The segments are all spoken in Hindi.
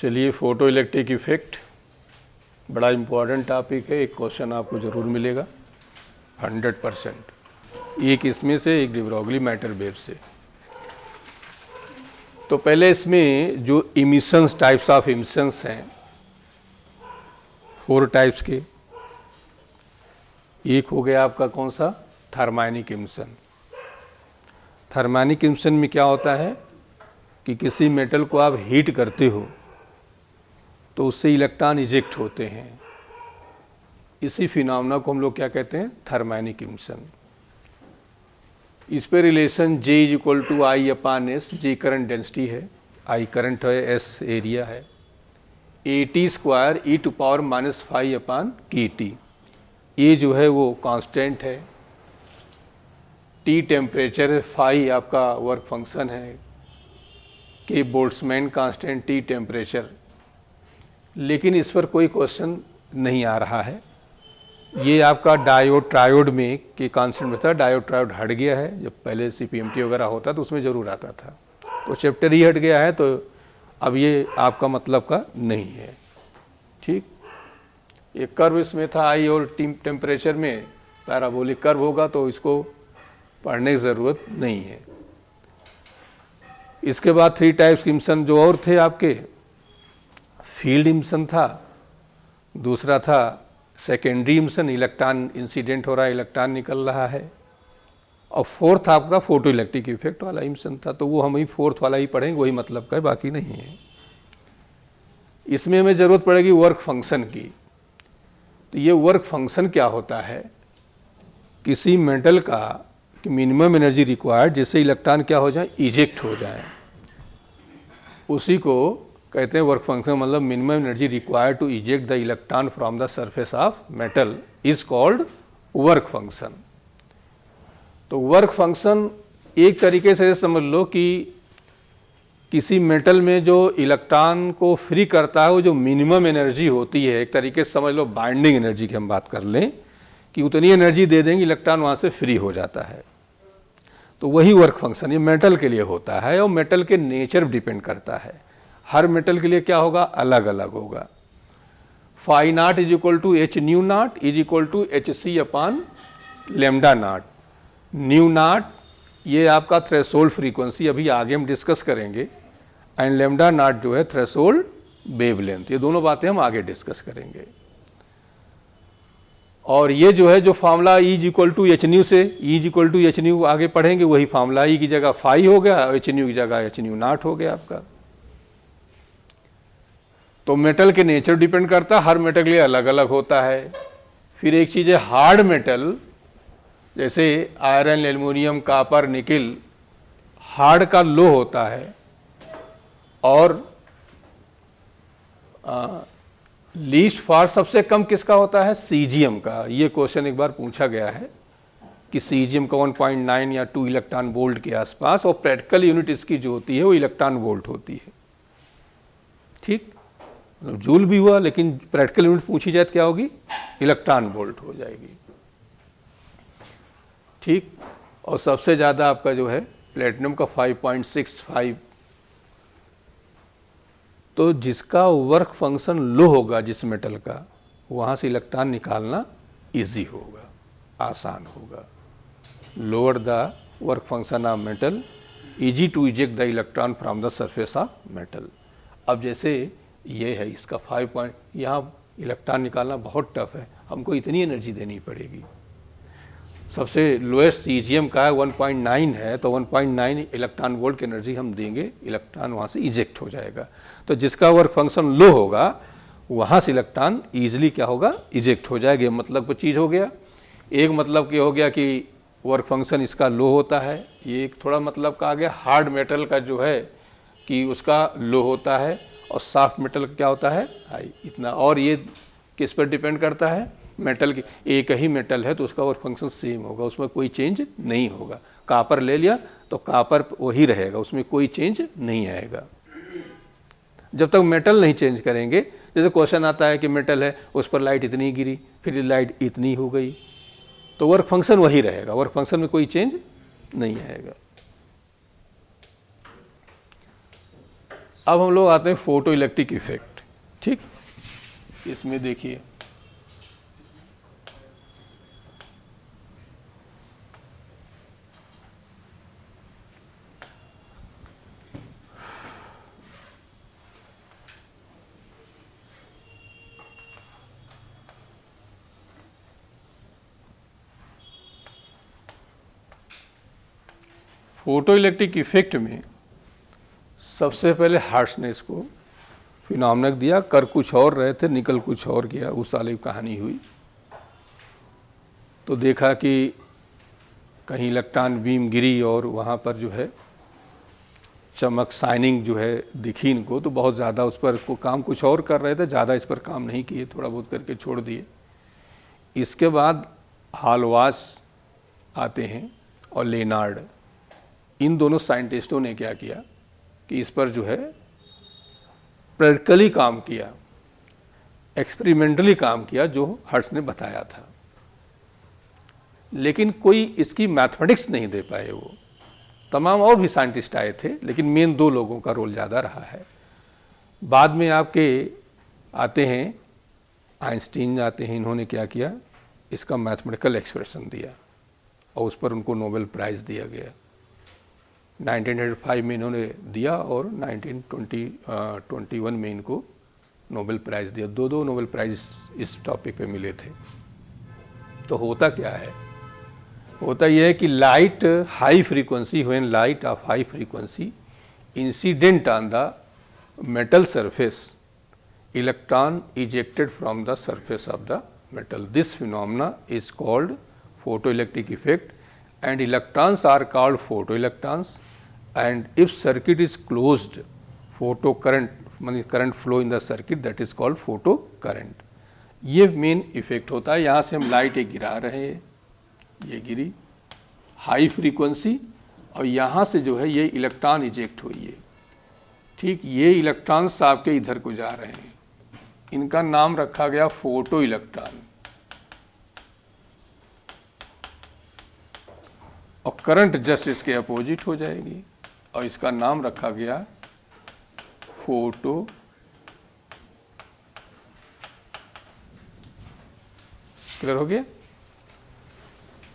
चलिए, फोटो इलेक्ट्रिक इफेक्ट बड़ा इम्पोर्टेंट टॉपिक है। एक क्वेश्चन आपको ज़रूर मिलेगा 100%, एक इसमें से, एक डी ब्रोगली मैटर वेव से। तो पहले इसमें जो इमिशंस, टाइप्स ऑफ इमिशंस हैं 4 टाइप्स के। एक हो गया आपका कौन सा, थर्मैनिक इमिशन। थर्मैनिक इमिशन में क्या होता है कि किसी मेटल को आप हीट करते हो तो उससे इलेक्ट्रॉन इजेक्ट होते हैं। इसी फिनोमेना को हम लोग क्या कहते हैं, थर्मैनिक इमिशन। इस पे relation J = I/S, J current density है, I करंट है, S एरिया है, AT² e⁻⁻⁵ kT। ये जो है वो कांस्टेंट है, T टेम्परेचर है, phi आपका वर्क फंक्शन है, K Boltzmann constant, T temperature. लेकिन इस पर कोई क्वेश्चन नहीं आ रहा है। ये आपका डायोड ट्रायोड में के कांस्टेंट में था, डायोड ट्रायोड हट गया है। जब पहले CPMT वगैरह होता तो उसमें ज़रूर आता था, तो चैप्टर ही हट गया है, तो अब ये आपका मतलब का नहीं है। ठीक, ये कर्व इसमें था, I और टेम्परेचर में पैराबोलिक कर्व होगा, तो इसको पढ़ने की ज़रूरत नहीं है। इसके बाद 3 टाइप्स के इमिशन जो और थे आपके, फील्ड इमिशन था, दूसरा था सेकेंडरी इमिशन, इलेक्ट्रॉन इंसिडेंट हो रहा है, इलेक्ट्रॉन निकल रहा है, और फोर्थ आपका फोटो इलेक्ट्रिक इफेक्ट वाला इमिशन था। तो वो हम ही फोर्थ वाला ही पढ़ेंगे, वही मतलब का है, बाकी नहीं है। इसमें हमें ज़रूरत पड़ेगी वर्क फंक्शन की। तो ये वर्क फंक्शन क्या होता है, किसी मेटल का मिनिमम एनर्जी रिक्वायर्ड जिससे इलेक्ट्रॉन क्या हो जाए, इजेक्ट हो जाए, उसी को कहते हैं वर्क फंक्शन। मतलब minimum energy required to eject the electron from the surface of metal is called work function. तो वर्क फंक्शन एक तरीके से समझ लो कि किसी मेटल में जो इलेक्ट्रॉन को फ्री करता है वो जो मिनिमम एनर्जी होती है, एक तरीके से समझ लो बाइंडिंग एनर्जी की हम बात कर लें कि उतनी एनर्जी दे देंगे, इलेक्ट्रॉन वहाँ से फ्री हो जाता है। तो वही वर्क फंक्शन ये मेटल के लिए होता है, और मेटल के नेचर पर डिपेंड करता है। हर मेटल के लिए क्या होगा, अलग अलग होगा। φ0 = h/0 hc/λ0। ν0 ये आपका थ्रेशोल्ड फ्रीक्वेंसी, अभी आगे हम डिस्कस करेंगे, एंड λ0 जो है थ्रेशोल्ड वेवलेंथ। ये दोनों बातें हम आगे डिस्कस करेंगे। और ये जो है जो फार्मूला E = hν से, E = hν आगे पढ़ेंगे, वही फार्मूला E की जगह φ हो गया, hν की जगह hν0 हो गया आपका। तो मेटल के नेचर डिपेंड करता है, हर मेटल के लिए अलग अलग होता है। फिर एक चीज़ है हार्ड मेटल, जैसे iron, aluminium, copper, nickel, hard का लो होता है, और लीस्ट फॉर सबसे कम किसका होता है, सीजियम का। ये क्वेश्चन एक बार पूछा गया है कि सीजियम का 1.9 या 2 इलेक्ट्रॉन वोल्ट के आसपास, और प्रैक्टिकल यूनिट इसकी जो होती है वो इलेक्ट्रॉन वोल्ट होती है। ठीक, जूल भी हुआ, लेकिन प्रैक्टिकल यूनिट पूछी जाए तो क्या होगी, इलेक्ट्रॉन वोल्ट हो जाएगी। ठीक, और सबसे ज़्यादा आपका जो है प्लेटिनम का 5.65। तो जिसका वर्क फंक्शन लो होगा जिस मेटल का, वहाँ से इलेक्ट्रॉन निकालना इजी होगा, आसान होगा। Lower the work function of metal, easy to eject the electron from the surface of metal. अब जैसे ये है इसका 5 यहाँ इलेक्ट्रॉन निकालना बहुत टफ है, हमको इतनी एनर्जी देनी पड़ेगी। सबसे लोएस्ट सीजियम का है 1.9 है, तो 1.9 इलेक्ट्रॉन वोल्ट की एनर्जी हम देंगे, इलेक्ट्रॉन वहाँ से इजेक्ट हो जाएगा। तो जिसका वर्क फंक्शन लो होगा वहाँ से इलेक्ट्रॉन ईजिली क्या होगा, इजेक्ट हो जाएगा। मतलब कुछ चीज़ हो गया। एक मतलब क्या हो गया कि वर्क फंक्शन इसका लो होता है, ये एक थोड़ा मतलब का आ गया। हार्ड मेटल का जो है कि उसका लो होता है, और सॉफ्ट मेटल का क्या होता है, हाई, इतना। और ये किस पर डिपेंड करता है, मेटल की। एक ही मेटल है तो उसका वर्क फंक्शन सेम होगा, उसमें कोई चेंज नहीं होगा। कॉपर ले लिया तो कॉपर वही रहेगा, उसमें कोई चेंज नहीं आएगा जब तक मेटल नहीं चेंज करेंगे। जैसे क्वेश्चन आता है कि मेटल है, उस पर लाइट इतनी गिरी, फिर लाइट इतनी हो गई, तो वर्क फंक्शन वही रहेगा, वर्क फंक्शन में कोई चेंज नहीं आएगा। अब हम लोग आते हैं फोटो इलेक्ट्रिक इफेक्ट। ठीक, इसमें देखिए फोटो इलेक्ट्रिक इफेक्ट में सबसे पहले हार्शनेस को फिनोमेनन दिया, कर कुछ और रहे थे निकल कुछ और गया, उस वाली कहानी हुई। तो देखा कि कहीं इलेक्ट्रॉन बीम गिरी और वहाँ पर जो है चमक शाइनिंग जो है दिखी इनको, तो बहुत ज़्यादा उस पर को काम कुछ और कर रहे थे, ज़्यादा इस पर काम नहीं किए, थोड़ा बहुत करके छोड़ दिए। इसके बाद हालवास आते हैं और लेनार्ड, इन दोनों साइंटिस्टों ने क्या किया कि इस पर जो है प्रैक्टिकली काम किया, एक्सपेरिमेंटली काम किया जो हर्ट्ज ने बताया था, लेकिन कोई इसकी मैथमेटिक्स नहीं दे पाए। वो तमाम और भी साइंटिस्ट आए थे, लेकिन मेन दो लोगों का रोल ज़्यादा रहा है। बाद में आपके आते हैं आइंस्टीन आते हैं, इन्होंने क्या किया, इसका मैथमेटिकल एक्सप्रेशन दिया और उस पर उनको नोबेल प्राइज़ दिया गया। 1905 में इन्होंने दिया और 1921 में इनको नोबेल प्राइज़ दिया। दो नोबेल प्राइज़ इस टॉपिक पे मिले थे। तो होता क्या है, होता यह है कि light high frequency, when light of high frequency incident on the metal surface, electron ejected from the surface of the metal. This phenomena is called photoelectric effect, and electrons are called photoelectrons. And if circuit is closed, photo current means current flow in the circuit, that is called photo current. ये मेन इफेक्ट होता है। यहाँ से हम लाइट एक गिरा रहे हैं, ये गिरी हाई फ्रीक्वेंसी, और यहाँ से जो है ये इलेक्ट्रॉन इजेक्ट हुई है। ठीक, ये इलेक्ट्रॉन्स आपके इधर को जा रहे हैं, इनका नाम रखा गया फोटो इलेक्ट्रॉन, और करंट जस्ट इसके अपोजिट हो जाएगी, और इसका नाम रखा गया फोटो क्लियर हो गया।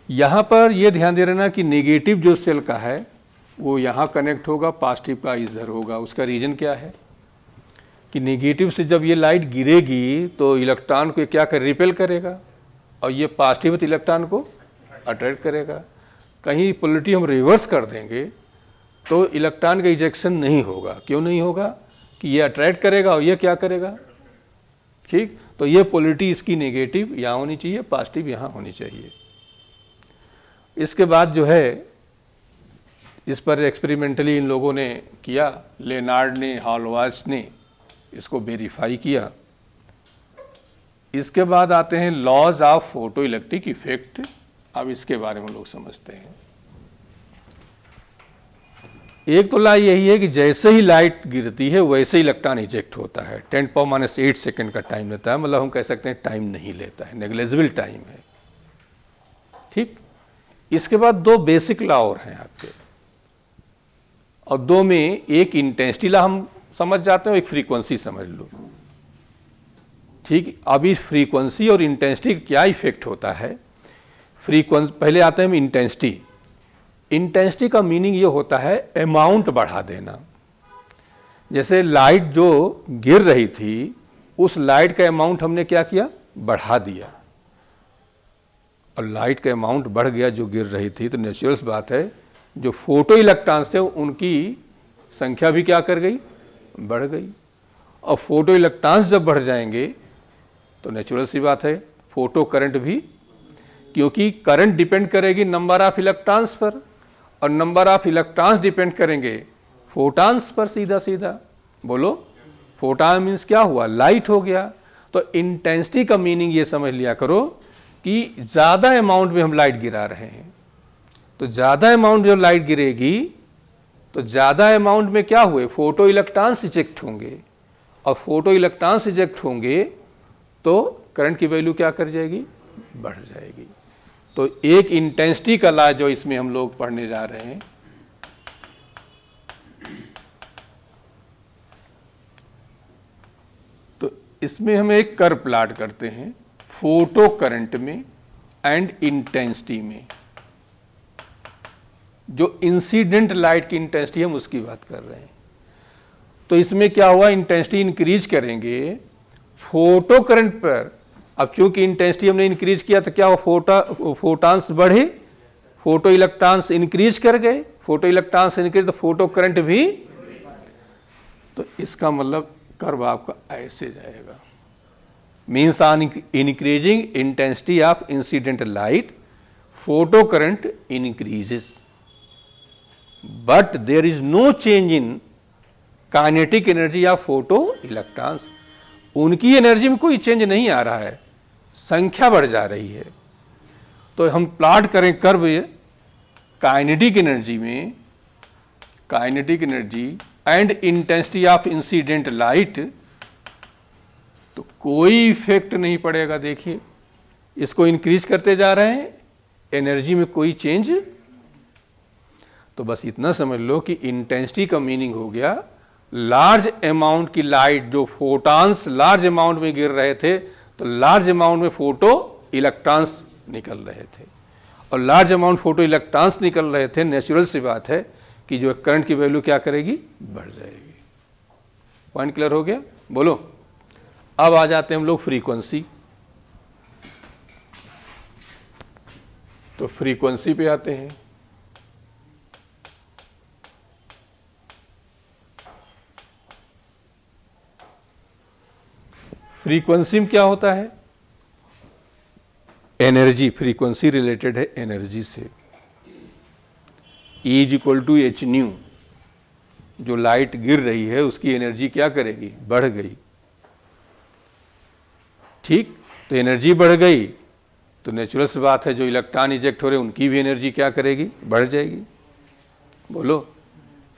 यहां पर यह ध्यान दे रहना कि नेगेटिव जो सेल का है वो यहां कनेक्ट होगा, पॉजिटिव का इधर होगा। उसका रीजन क्या है कि नेगेटिव से जब ये लाइट गिरेगी तो इलेक्ट्रॉन को क्या कर रिपेल करेगा, और ये पॉजिटिव इलेक्ट्रॉन को अट्रैक्ट करेगा। कहीं पोलरिटी हम रिवर्स कर देंगे तो इलेक्ट्रॉन का इजेक्शन नहीं होगा। क्यों नहीं होगा कि ये अट्रैक्ट करेगा और ये क्या करेगा। ठीक, तो ये पोलरिटी इसकी नेगेटिव यहाँ होनी चाहिए, पॉजिटिव यहाँ होनी चाहिए। इसके बाद जो है इस पर एक्सपेरिमेंटली इन लोगों ने किया, लेनार्ड ने, हालवास ने इसको वेरीफाई किया। इसके बाद आते हैं laws of photo electric effect. अब इसके बारे में लोग समझते हैं। एक तो लॉ यही है कि जैसे ही लाइट गिरती है वैसे ही इलेक्ट्रॉन इजेक्ट होता है। 10⁻⁸ सेकेंड का टाइम लेता है, मतलब हम कह सकते हैं टाइम नहीं लेता है, नेग्लिजिबल टाइम है। ठीक, इसके बाद दो बेसिक लॉ और हैं आपके, और दो में एक इंटेंसिटी लॉ हम समझ जाते हैं, एक फ्रीक्वेंसी समझ लो। ठीक, अभी फ्रीक्वेंसी और इंटेंसिटी का क्या इफेक्ट होता है। फ्रीक्वेंसी पहले आते हैं इंटेंसिटी। इंटेंसिटी का मीनिंग ये होता है अमाउंट बढ़ा देना। जैसे लाइट जो गिर रही थी उस लाइट का अमाउंट हमने क्या किया, बढ़ा दिया, और लाइट का अमाउंट बढ़ गया जो गिर रही थी, तो नेचुरल बात है जो फोटो इलेक्ट्रॉन्स थे उनकी संख्या भी क्या कर गई, बढ़ गई। और फोटो इलेक्ट्रॉन्स जब बढ़ जाएंगे तो नेचुरल सी बात है फोटो करंट भी, क्योंकि करंट डिपेंड करेगी नंबर ऑफ इलेक्ट्रॉन्स पर, और नंबर ऑफ इलेक्ट्रॉन्स डिपेंड करेंगे फोटॉन्स पर। सीधा सीधा बोलो, फोटॉन मीन्स क्या हुआ, लाइट हो गया। तो इंटेंसिटी का मीनिंग ये समझ लिया करो कि ज़्यादा अमाउंट में हम लाइट गिरा रहे हैं, तो ज़्यादा अमाउंट जब लाइट गिरेगी तो ज़्यादा अमाउंट में क्या हुए, फोटो इलेक्ट्रॉन्स इजेक्ट होंगे, और फोटो इलेक्ट्रॉन्स इजेक्ट होंगे तो करंट की वैल्यू क्या कर जाएगी, बढ़ जाएगी। तो एक इंटेंसिटी का लॉ जो इसमें हम लोग पढ़ने जा रहे हैं, इसमें हम एक कर्व प्लाट करते हैं फोटो करंट में एंड इंटेंसिटी में। जो इंसिडेंट लाइट की इंटेंसिटी हम उसकी बात कर रहे हैं। तो इसमें क्या हुआ, इंटेंसिटी इंक्रीज करेंगे फोटो करंट पर। अब चूंकि इंटेंसिटी हमने इंक्रीज किया तो क्या हुआ, फोटॉन्स बढ़े, फोटो इलेक्ट्रॉन्स इंक्रीज कर गए, फोटो इलेक्ट्रॉन्स इंक्रीज तो फोटो करंट भी। तो इसका मतलब कर्व आपका ऐसे जाएगा, means on increasing intensity of incident light photo current increases but there is no change in kinetic energy of photo electrons. उनकी एनर्जी में कोई चेंज नहीं आ रहा है, संख्या बढ़ जा रही है। तो हम प्लॉट करें कर्व काइनेटिक एनर्जी में, kinetic energy and intensity of incident light, तो कोई इफेक्ट नहीं पड़ेगा। देखिए इसको इंक्रीज करते जा रहे हैं, एनर्जी में कोई चेंज। तो बस इतना समझ लो कि इंटेंसिटी का मीनिंग हो गया लार्ज अमाउंट की लाइट, जो फोटॉन्स लार्ज अमाउंट में गिर रहे थे तो लार्ज अमाउंट में फोटो इलेक्ट्रॉन्स निकल रहे थे, और लार्ज अमाउंट फोटो इलेक्ट्रॉन्स निकल रहे थे। नेचुरल सी बात है कि जो करंट की वैल्यू क्या करेगी, बढ़ जाएगी। पॉइंट क्लियर हो गया? बोलो। अब आ जाते हैं हम लोग फ्रीक्वेंसी। तो फ्रीक्वेंसी पे आते हैं। फ्रीक्वेंसी में क्या होता है, एनर्जी, फ्रीक्वेंसी रिलेटेड है एनर्जी से। E is equal to h nu, जो लाइट गिर रही है उसकी एनर्जी क्या करेगी, बढ़ गई। ठीक, तो एनर्जी बढ़ गई तो नेचुरल सी बात है जो इलेक्ट्रॉन इजेक्ट हो रहे हैं उनकी भी एनर्जी क्या करेगी, बढ़ जाएगी। बोलो।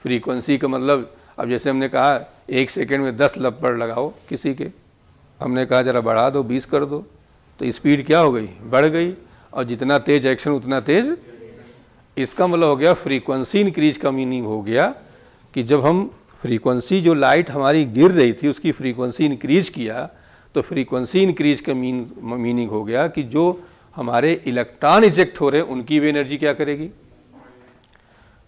फ्रीक्वेंसी का मतलब, अब जैसे हमने कहा 1 सेकेंड में 10 लपड़ लगाओ किसी के, हमने कहा जरा बढ़ा दो, 20 कर दो, तो स्पीड क्या हो गई, बढ़ गई। और जितना तेज एक्शन उतना तेज। इसका मतलब हो गया फ्रीक्वेंसी इंक्रीज का मीनिंग हो गया कि जब हम फ्रीक्वेंसी, जो लाइट हमारी गिर रही थी उसकी फ्रीक्वेंसी इंक्रीज किया, तो फ्रीक्वेंसी इंक्रीज का मीनिंग हो गया कि जो हमारे इलेक्ट्रॉन इजेक्ट हो रहे हैं उनकी भी एनर्जी क्या करेगी।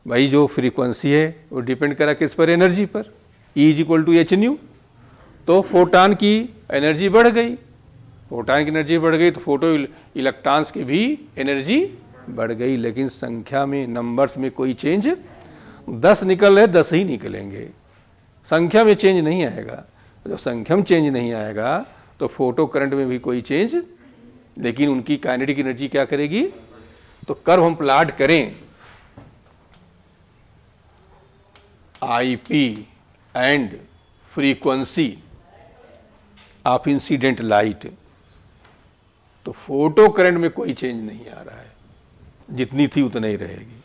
भाई जो फ्रीक्वेंसी है वो डिपेंड करा किस पर, एनर्जी पर। E is equal to h nu, तो फोटॉन की एनर्जी बढ़ गई, फोटॉन की एनर्जी बढ़ गई तो फोटो इलेक्ट्रॉन्स की भी एनर्जी बढ़ गई। लेकिन संख्या में, नंबर्स में कोई चेंज, 10 निकल रहे 10 ही निकलेंगे, संख्या में चेंज नहीं आएगा। जब संख्या में चेंज नहीं आएगा तो फोटो करंट में भी कोई चेंज, लेकिन उनकी काइनेटिक एनर्जी क्या करेगी। तो कर्व हम प्लॉट करें IP and frequency of incident light, तो फोटो करंट में कोई चेंज नहीं आ रहा है, जितनी थी उतना ही रहेगी।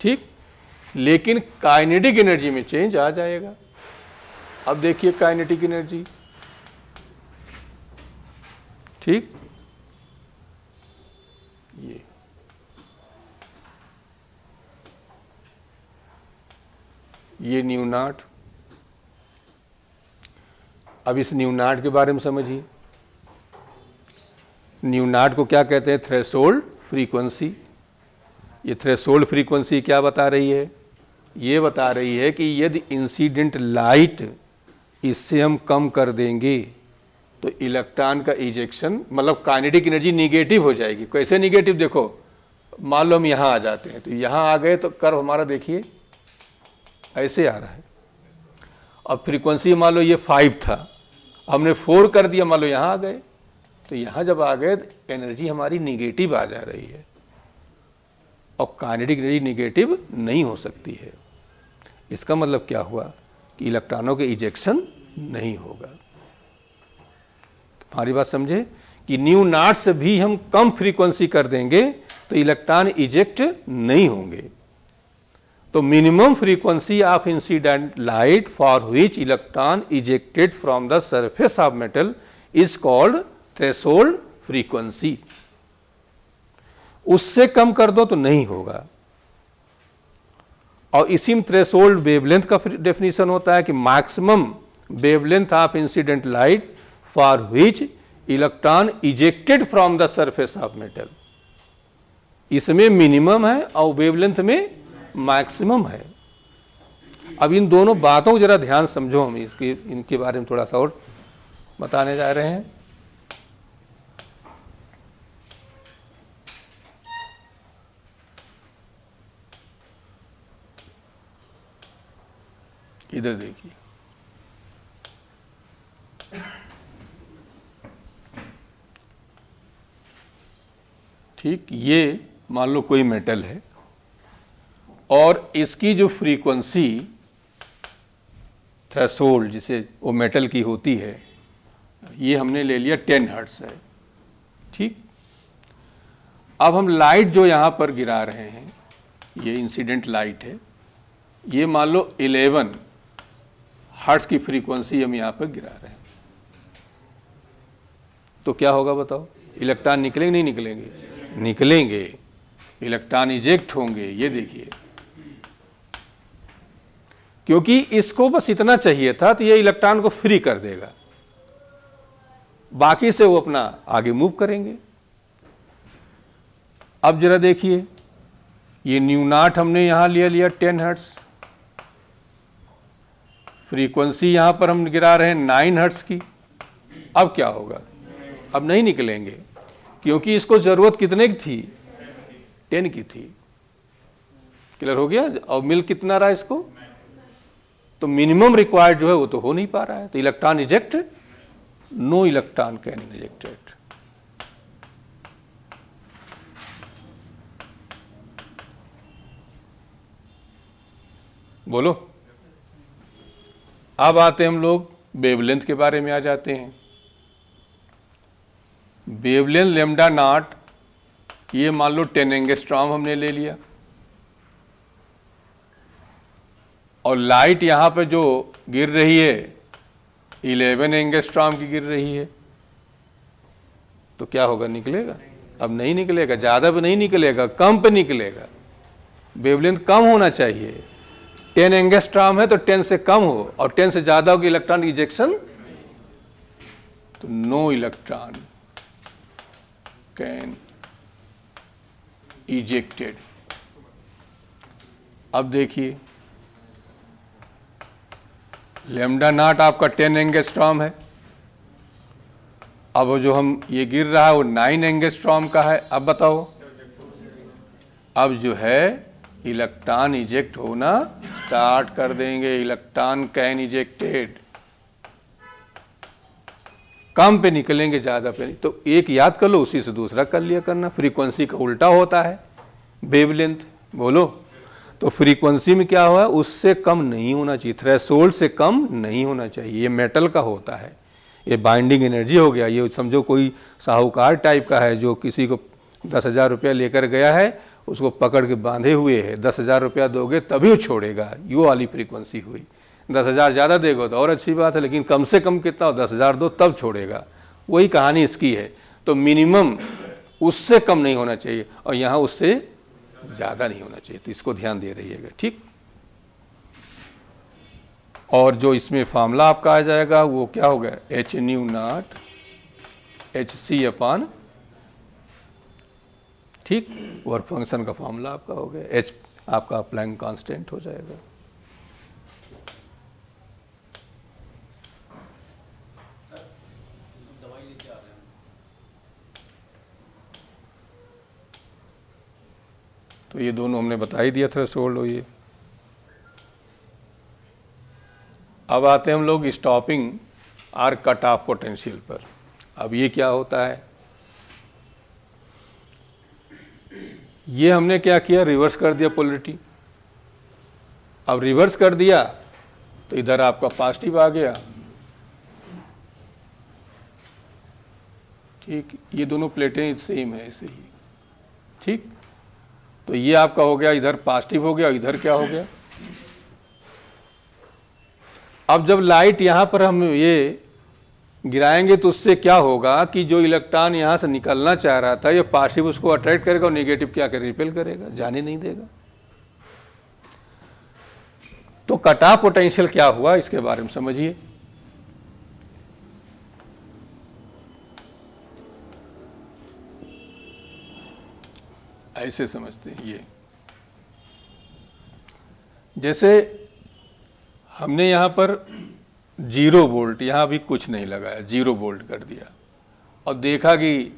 ठीक, लेकिन काइनेटिक एनर्जी में चेंज आ जाएगा। अब देखिए काइनेटिक एनर्जी, ठीक, ये न्यू नॉट। अब इस न्यू नॉट के बारे में समझिए। न्यू नॉट को क्या कहते हैं, थ्रेशोल्ड फ्रीक्वेंसी। ये थ्रेशोल्ड फ्रीक्वेंसी क्या बता रही है, ये बता रही है कि यदि इंसिडेंट लाइट इससे हम कम कर देंगे तो इलेक्ट्रॉन का इजेक्शन, मतलब काइनेटिक एनर्जी निगेटिव हो जाएगी। कैसे निगेटिव, देखो मान लो हम यहाँ आ जाते हैं, तो यहाँ आ गए तो कर्व हमारा देखिए ऐसे आ रहा है। अब फ्रीक्वेंसी मान लो ये 5 था, हमने 4 कर दिया, मान लो यहाँ आ गए, तो यहाँ जब आ गए तो एनर्जी हमारी निगेटिव आ जा रही है, और काइनेटिक एनर्जी निगेटिव नहीं हो सकती है। इसका मतलब क्या हुआ कि इलेक्ट्रॉनों के इजेक्शन नहीं होगा। हमारी बात समझे कि न्यू नॉट से भी हम कम फ्रीक्वेंसी कर देंगे तो इलेक्ट्रॉन इजेक्ट नहीं होंगे। तो minimum frequency of incident light for which electron ejected from the surface of metal is called threshold frequency. उससे कम कर दो तो नहीं होगा। और इसी में थ्रेशोल्ड वेवलेंथ का डेफिनेशन होता है कि maximum wavelength of incident light for which electron ejected from the surface of metal. इसमें मिनिमम है और वेवलेंथ में मैक्सिमम है। अब इन दोनों बातों को जरा ध्यान समझो, हम इनके बारे में थोड़ा सा और बताने जा रहे हैं। इधर देखिए, ठीक, ये मान लो कोई मेटल है और इसकी जो फ्रीक्वेंसी थ्रेशोल्ड जिसे वो मेटल की होती है, ये हमने ले लिया 10 हर्ट्ज है। ठीक, अब हम लाइट जो यहाँ पर गिरा रहे हैं, ये इंसिडेंट लाइट है, ये मान लो 11 हर्ट्ज की फ्रीक्वेंसी हम यहाँ पर गिरा रहे हैं, तो क्या होगा बताओ? इलेक्ट्रॉन निकलेंगे नहीं निकलेंगे? निकलेंगे, इलेक्ट्रॉन इजेक्ट होंगे। ये देखिए, क्योंकि इसको बस इतना चाहिए था तो ये इलेक्ट्रॉन को फ्री कर देगा, बाकी से वो अपना आगे मूव करेंगे। अब जरा देखिए, ये न्यू नॉट हमने यहां लिया 10 हर्ट्ज, फ्रीक्वेंसी यहां पर हम गिरा रहे हैं 9 हर्ट्ज की। अब क्या होगा? अब नहीं निकलेंगे, क्योंकि इसको जरूरत कितने की थी? 10 की थी। क्लियर हो गया? और मिल कितना रहा इसको? तो मिनिमम रिक्वायर्ड जो है वो तो हो नहीं पा रहा है, तो electron ejected, no electron can ejected. बोलो। अब आते हम लोग वेवलेंथ के बारे में आ जाते हैं। वेवलेंथ लैम्डा नॉट, ये मान लो 10 एंगस्ट्रॉम हमने ले लिया, और लाइट यहां पे जो गिर रही है 11 एंगस्ट्रॉम की गिर रही है, तो क्या होगा? निकलेगा? अब नहीं निकलेगा, ज्यादा पे नहीं निकलेगा, कम पे निकलेगा। वेवलेंथ कम होना चाहिए। 10 एंगस्ट्रॉम है तो 10 से कम हो, और 10 से ज्यादा होगी इलेक्ट्रॉन इजेक्शन, तो नो इलेक्ट्रॉन कैन इजेक्टेड। अब देखिए, लैम्डा नॉट आपका 10 एंगस्ट्रॉम है, अब जो हम ये गिर रहा है वो 9 एंगस्ट्रॉम का है। अब बताओ, अब जो है इलेक्ट्रॉन इजेक्ट होना स्टार्ट कर देंगे। इलेक्ट्रॉन कैन इजेक्टेड, कम पे निकलेंगे, ज्यादा पे नहीं। तो एक याद कर लो, उसी से दूसरा कर लिया करना। फ्रीक्वेंसी का उल्टा होता है वेवलेंथ। बोलो। तो फ्रीक्वेंसी में क्या हुआ? उससे कम नहीं होना चाहिए, थ्रेशोल्ड से कम नहीं होना चाहिए। ये मेटल का होता है, ये बाइंडिंग एनर्जी हो गया। ये समझो कोई साहूकार टाइप का है जो किसी को 10,000 रुपया लेकर गया है, उसको पकड़ के बांधे हुए है, 10,000 रुपया दोगे तभी वो छोड़ेगा। ये वाली फ्रीक्वेंसी हुई। 10,000 ज़्यादा देगा तो और अच्छी बात है, लेकिन कम से कम कितना हो? 10,000 दो तब छोड़ेगा। वही कहानी इसकी है। तो मिनिमम उससे कम नहीं होना चाहिए, और यहाँ उससे ज़्यादा नहीं होना चाहिए। तो इसको ध्यान दे रहिएगा, ठीक। और जो इसमें फार्मूला आपका आ जाएगा वो क्या हो गया? H new not HC upon, ठीक, वर्क फंक्शन का फार्मूला आपका हो गया। H आपका प्लैंक कांस्टेंट हो जाएगा। तो ये दोनों हमने बता ही दिया, थ्रेशोल्ड हो ये। अब आते हैं हम लोग स्टॉपिंग और कट ऑफ पोटेंशियल पर। अब ये क्या होता है? ये हमने क्या किया? रिवर्स कर दिया पोलरिटी। अब रिवर्स कर दिया तो इधर आपका पॉजिटिव आ गया, ठीक। ये दोनों प्लेटें सेम है ऐसे ही, ठीक। तो ये आपका हो गया, इधर पॉजिटिव हो गया, इधर क्या हो गया? अब जब लाइट यहां पर हम ये गिराएंगे तो उससे क्या होगा कि जो इलेक्ट्रॉन यहां से निकलना चाह रहा था, ये पॉजिटिव उसको अट्रैक्ट करेगा और नेगेटिव क्या करेगा? रिपेल करेगा, जाने नहीं देगा। तो कट ऑफ पोटेंशियल क्या हुआ इसके बारे में समझिए। ऐसे समझते हैं ये। जैसे हमने यहाँ पर 0 वोल्ट, यहाँ भी कुछ नहीं लगाया, 0 वोल्ट कर दिया और देखा कि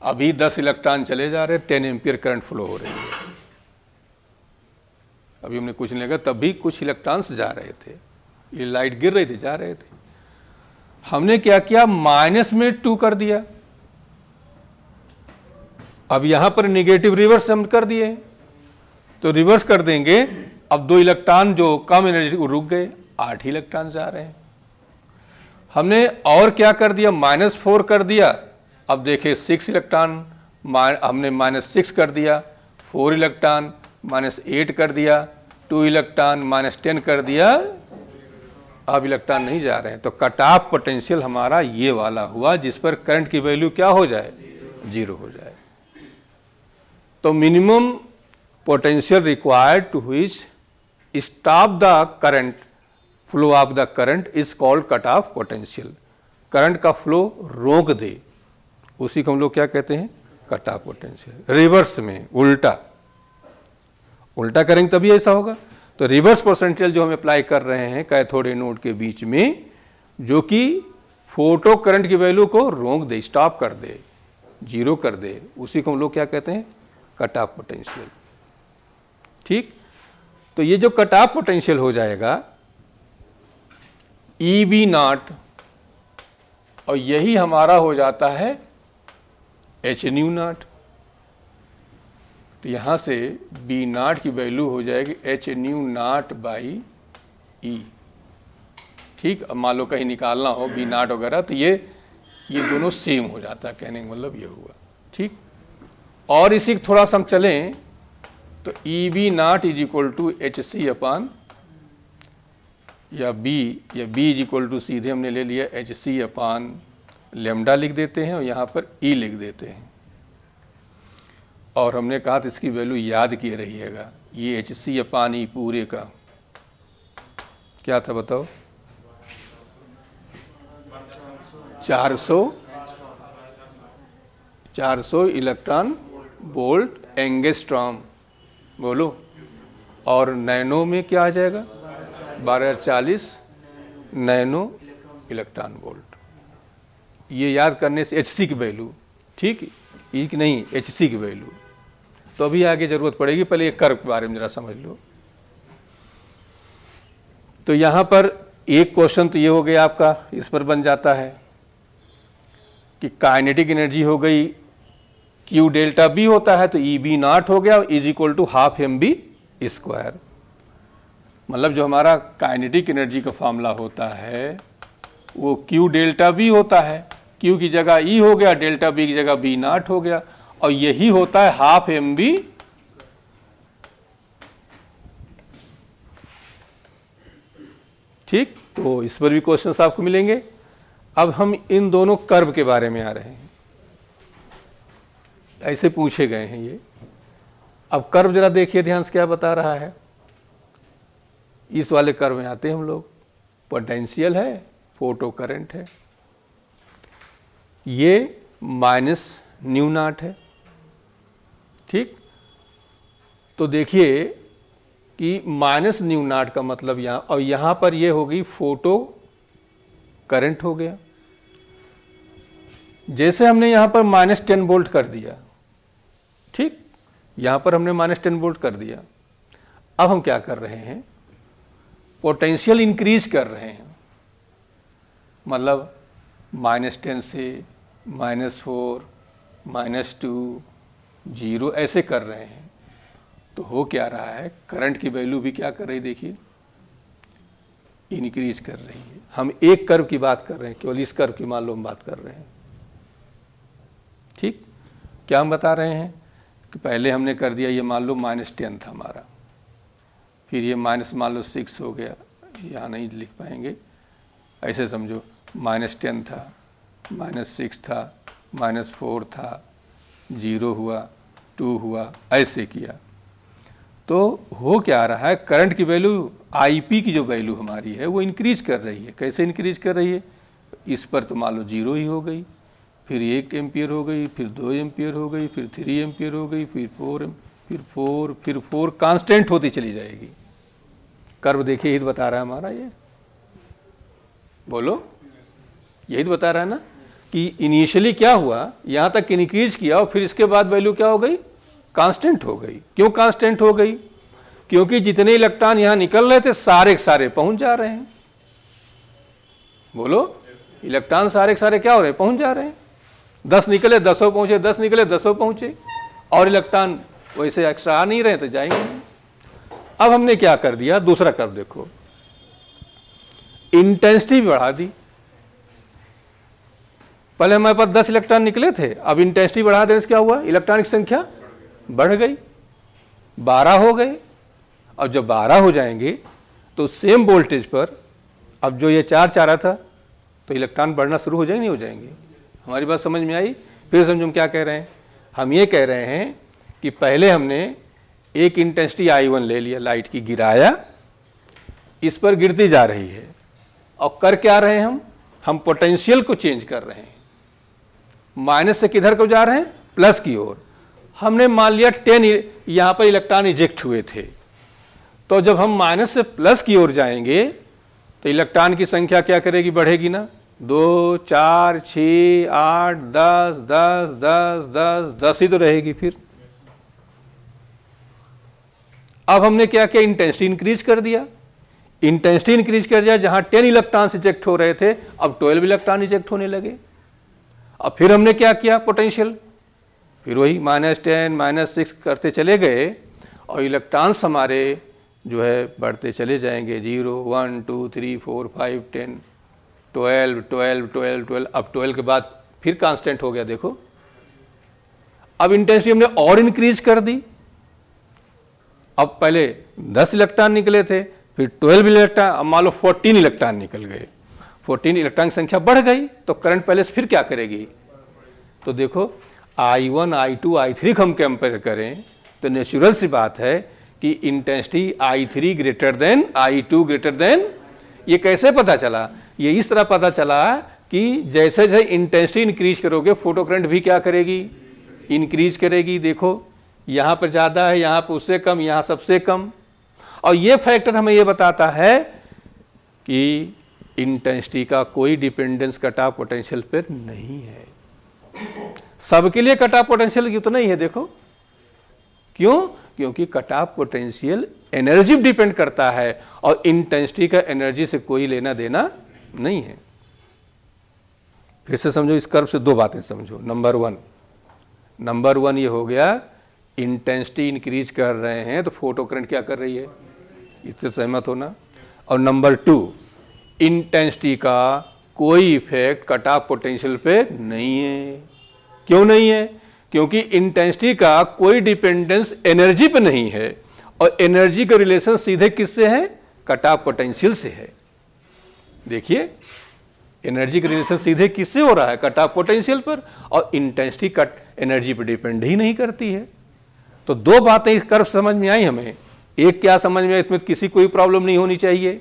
अभी 10 इलेक्ट्रॉन चले जा रहे, 10 एम्पियर करंट फ्लो हो रही है। अभी हमने कुछ नहीं लगा, तब भी कुछ इलेक्ट्रॉन्स जा रहे थे, ये लाइट गिर रही थी, जा रहे थे। हमने क्या किया, माइनस में 2 कर दिया। अब यहां पर निगेटिव रिवर्स हम कर दिए, तो रिवर्स कर देंगे। अब 2 इलेक्ट्रॉन जो कम एनर्जी को रुक गए, 8 इलेक्ट्रॉन जा रहे हैं। हमने और क्या कर दिया, -4 कर दिया। अब देखिए 6 इलेक्ट्रॉन, हमने -6 कर दिया, 4 इलेक्ट्रॉन -8 कर दिया, 2 इलेक्ट्रॉन -10 कर दिया। अब इलेक्ट्रॉन नहीं जा रहे हैं, तो कट ऑफ पोटेंशियल हमारा ये वाला हुआ, जिस पर करंट की वैल्यू क्या हो जाए, 0 हो जाए। तो minimum potential required to which stop the current flow of the current is called cut off potential. Current का फ्लो रोक दे, उसी को हम लोग क्या कहते हैं, कट ऑफ पोटेंशियल। रिवर्स में उल्टा करेंगे तभी ऐसा होगा। तो रिवर्स पोटेंशियल जो हम अप्लाई कर रहे हैं कैथोड एनोड के बीच में, जो कि फोटो करंट की वैल्यू को रोक दे, स्टॉप कर दे, 0 कर दे, उसी को हम लोग क्या कहते हैं, कट ऑफ पोटेंशियल। ठीक, तो ये जो कट ऑफ पोटेंशियल हो जाएगा EB0, और यही हमारा हो जाता है HNu0। तो यहां से B0 की वैल्यू हो जाएगी HNu0/E। ठीक, अब मान लो कहीं निकालना हो B0 वगैरह, तो ये दोनों सेम हो जाता है, कहने का मतलब ये हुआ। ठीक, और इसी थोड़ा सा हम चलें तो EB0 is equal to HC upon या B इज इक्वल टू सीधे हमने ले लिया HC अपान लेमडा लिख देते हैं और यहाँ पर E लिख देते हैं। और हमने कहा था इसकी वैल्यू याद किए रहिएगा, ये HC अपान E पूरे का क्या था बताओ, 400 इलेक्ट्रॉन वोल्ट एंगस्ट्रॉम, बोलो। और नैनो में क्या आ जाएगा, 1240 नैनो इलेक्ट्रॉन वोल्ट। ये याद करने से HC की वैल्यू, ठीक, E की नहीं, HC की वैल्यू। तो अभी आगे जरूरत पड़ेगी, पहले ये कर्व के बारे में जरा समझ लो। तो यहां पर एक क्वेश्चन तो ये हो गया आपका, इस पर बन जाता है कि काइनेटिक एनर्जी हो गई Q डेल्टा B होता है, तो EB0 हो गया इज इक्वल टू ½ mv²। मतलब जो हमारा काइनेटिक एनर्जी का फॉर्मूला होता है वो Q डेल्टा B होता है, Q की जगह E हो गया, डेल्टा B की जगह B0 हो गया, और यही होता है ½ mv। ठीक, तो इस पर भी क्वेश्चंस आपको मिलेंगे। अब हम इन दोनों कर्व के बारे में आ रहे हैं, ऐसे पूछे गए हैं ये। अब कर्व जरा देखिए ध्यान से क्या बता रहा है। इस वाले कर्व में आते हैं हम लोग, पोटेंशियल है, फोटो करंट है, ये -μ0 है। ठीक, तो देखिए कि -μ0 का मतलब यहाँ, और यहाँ पर ये हो गई फोटो करंट हो गया। जैसे हमने यहाँ पर -10 वोल्ट कर दिया, ठीक, यहाँ पर हमने -10 वोल्ट कर दिया। अब हम क्या कर रहे हैं, पोटेंशियल इंक्रीज कर रहे हैं, मतलब -10 से -4 -2 0 ऐसे कर रहे हैं। तो हो क्या रहा है, करंट की वैल्यू भी क्या कर रही है, देखिए इंक्रीज कर रही है। हम एक कर्व की बात कर रहे हैं, केवल इस कर्व की मान लो हम बात कर रहे हैं। ठीक, क्या हम बता रहे हैं कि पहले हमने कर दिया, ये मान लो -10 था हमारा, फिर ये माइनस मान लो 6 हो गया, यहाँ नहीं लिख पाएंगे, ऐसे समझो -10 था, -6 था, -4 था, 0 हुआ, 2 हुआ, ऐसे किया। तो हो क्या रहा है, करंट की वैल्यू IP की जो वैल्यू हमारी है वो इंक्रीज कर रही है। कैसे इंक्रीज कर रही है, इस पर तो मान लो 0 ही हो गई, फिर 1 एम्पियर हो गई, फिर 2 एम्पियर हो गई, फिर 3 एम्पियर हो गई, फिर 4 कांस्टेंट होती चली जाएगी। कर्व देखिए, यही तो बता रहा है हमारा, ये बोलो, यही तो बता रहा है ना कि इनिशियली क्या हुआ, यहां तक इंक्रीज किया और फिर इसके बाद वैल्यू क्या हो गई, कांस्टेंट हो गई। क्यों कांस्टेंट हो गई? क्योंकि जितने इलेक्ट्रॉन यहां निकल रहे थे सारे के सारे पहुंच जा रहे हैं। बोलो, इलेक्ट्रॉन सारे के सारे क्या हो रहे हैं, पहुंच जा रहे हैं। 10 निकले 10 पहुंचे, 10 निकले 10 पहुंचे, और इलेक्ट्रॉन वैसे एक्स्ट्रा आ नहीं रहे तो जाएंगे नहीं। अब हमने क्या कर दिया, दूसरा कर्व देखो, इंटेंसिटी बढ़ा दी। पहले हमारे पास 10 इलेक्ट्रॉन निकले थे, अब इंटेंसिटी बढ़ा देने से क्या हुआ, इलेक्ट्रॉन की संख्या बढ़ गई, 12 हो गए। अब जब 12 हो जाएंगे तो सेम वोल्टेज पर अब जो ये चार्ज आ रहा था तो इलेक्ट्रॉन बढ़ना शुरू हो जाएंगे, नहीं हो जाएंगे? हमारी बात समझ में आई? फिर समझो हम क्या कह रहे हैं। हम ये कह रहे हैं कि पहले हमने एक इंटेंसिटी I1 ले लिया, लाइट की गिराया, इस पर गिरती जा रही है, और कर क्या रहे हैं हम पोटेंशियल को चेंज कर रहे हैं। माइनस से किधर को जा रहे हैं, प्लस की ओर। हमने मान लिया 10 यहां पर इलेक्ट्रॉन इजेक्ट हुए थे, तो जब हम माइनस से प्लस की ओर जाएंगे तो इलेक्ट्रॉन की संख्या क्या करेगी, बढ़ेगी ना। 2 4 6 8 10 10 10 10 10 ही तो रहेगी फिर। अब हमने क्या किया, इंटेंसिटी इंक्रीज कर दिया। इंटेंसिटी इंक्रीज कर दिया, जहां 10 इलेक्ट्रॉन इजेक्ट हो रहे थे अब 12 इलेक्ट्रॉन इजेक्ट होने लगे। अब फिर हमने क्या किया, पोटेंशियल फिर वही -10 -6 करते चले गए, और इलेक्ट्रॉन्स हमारे जो है बढ़ते चले जाएंगे। 0 1 2 3 4 5 10 12 12 12 12, अब 12 के बाद फिर कांस्टेंट हो गया। देखो, अब इंटेंसिटी हमने और इंक्रीज कर दी। अब पहले 10 इलेक्ट्रॉन निकले थे, फिर 12 इलेक्ट्रॉन, अब मान लो 14 इलेक्ट्रॉन निकल गए। 14 इलेक्ट्रॉन की संख्या बढ़ गई, तो करंट पहले से फिर क्या करेगी। तो देखो, I1 I2 I3 हम कंपेयर करें तो नेचुरल सी बात है कि intensity I3 greater than I2 greater than. ये कैसे पता चला? ये इस तरह पता चला कि जैसे जैसे इंटेंसिटी इंक्रीज करोगे फोटो करंट भी क्या करेगी, इंक्रीज करेगी। देखो, यहाँ पर ज़्यादा है, यहाँ पर उससे कम, यहाँ सबसे कम। और ये फैक्टर हमें ये बताता है कि इंटेंसिटी का कोई डिपेंडेंस कट ऑफ पोटेंशियल पर नहीं है। सबके लिए कट ऑफ पोटेंशियल क्यों तो नहीं है। देखो क्यों, क्योंकि cut off potential energy depend करता है, और इंटेंसिटी का एनर्जी से कोई लेना देना नहीं है। फिर से समझो, इस कर्व से 2 बातें समझो। नंबर वन ये हो गया, इंटेंसिटी इंक्रीज कर रहे हैं तो फोटो करंट क्या कर रही है, इससे सहमत होना। और नंबर 2, इंटेंसिटी का कोई इफेक्ट कट ऑफ पोटेंशियल पे नहीं है। क्यों नहीं है? क्योंकि इंटेंसिटी का कोई डिपेंडेंस एनर्जी पे नहीं है, और एनर्जी का रिलेशन सीधे किससे है, कट ऑफ पोटेंशियल से है। देखिए, एनर्जी का रिलेशन सीधे किससे हो रहा है, कट ऑफ पोटेंशियल पर, और इंटेंसिटी कट एनर्जी पर डिपेंड ही नहीं करती है। तो 2 बातें इस कर्व समझ में आई हमें। एक क्या समझ में आई, इसमें किसी कोई प्रॉब्लम नहीं होनी चाहिए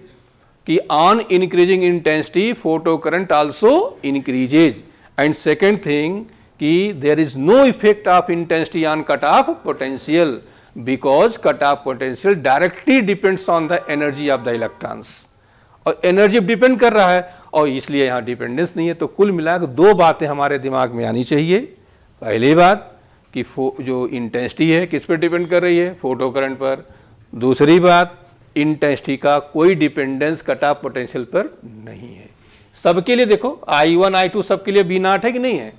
कि on increasing intensity photo current also increases, and second thing कि there is no effect of intensity on cut off potential, because cut off potential directly depends on the energy of the electrons, और एनर्जी डिपेंड कर रहा है, और इसलिए यहाँ डिपेंडेंस नहीं है। तो कुल मिलाकर 2 बातें हमारे दिमाग में आनी चाहिए। पहली बात कि जो इंटेंसिटी है किस पर डिपेंड कर रही है, फोटो करंट पर। दूसरी बात, इंटेंसिटी का कोई डिपेंडेंस कट ऑफ पोटेंशियल पर नहीं है। सबके लिए देखो, I1 I2 सबके लिए B0 है कि नहीं है,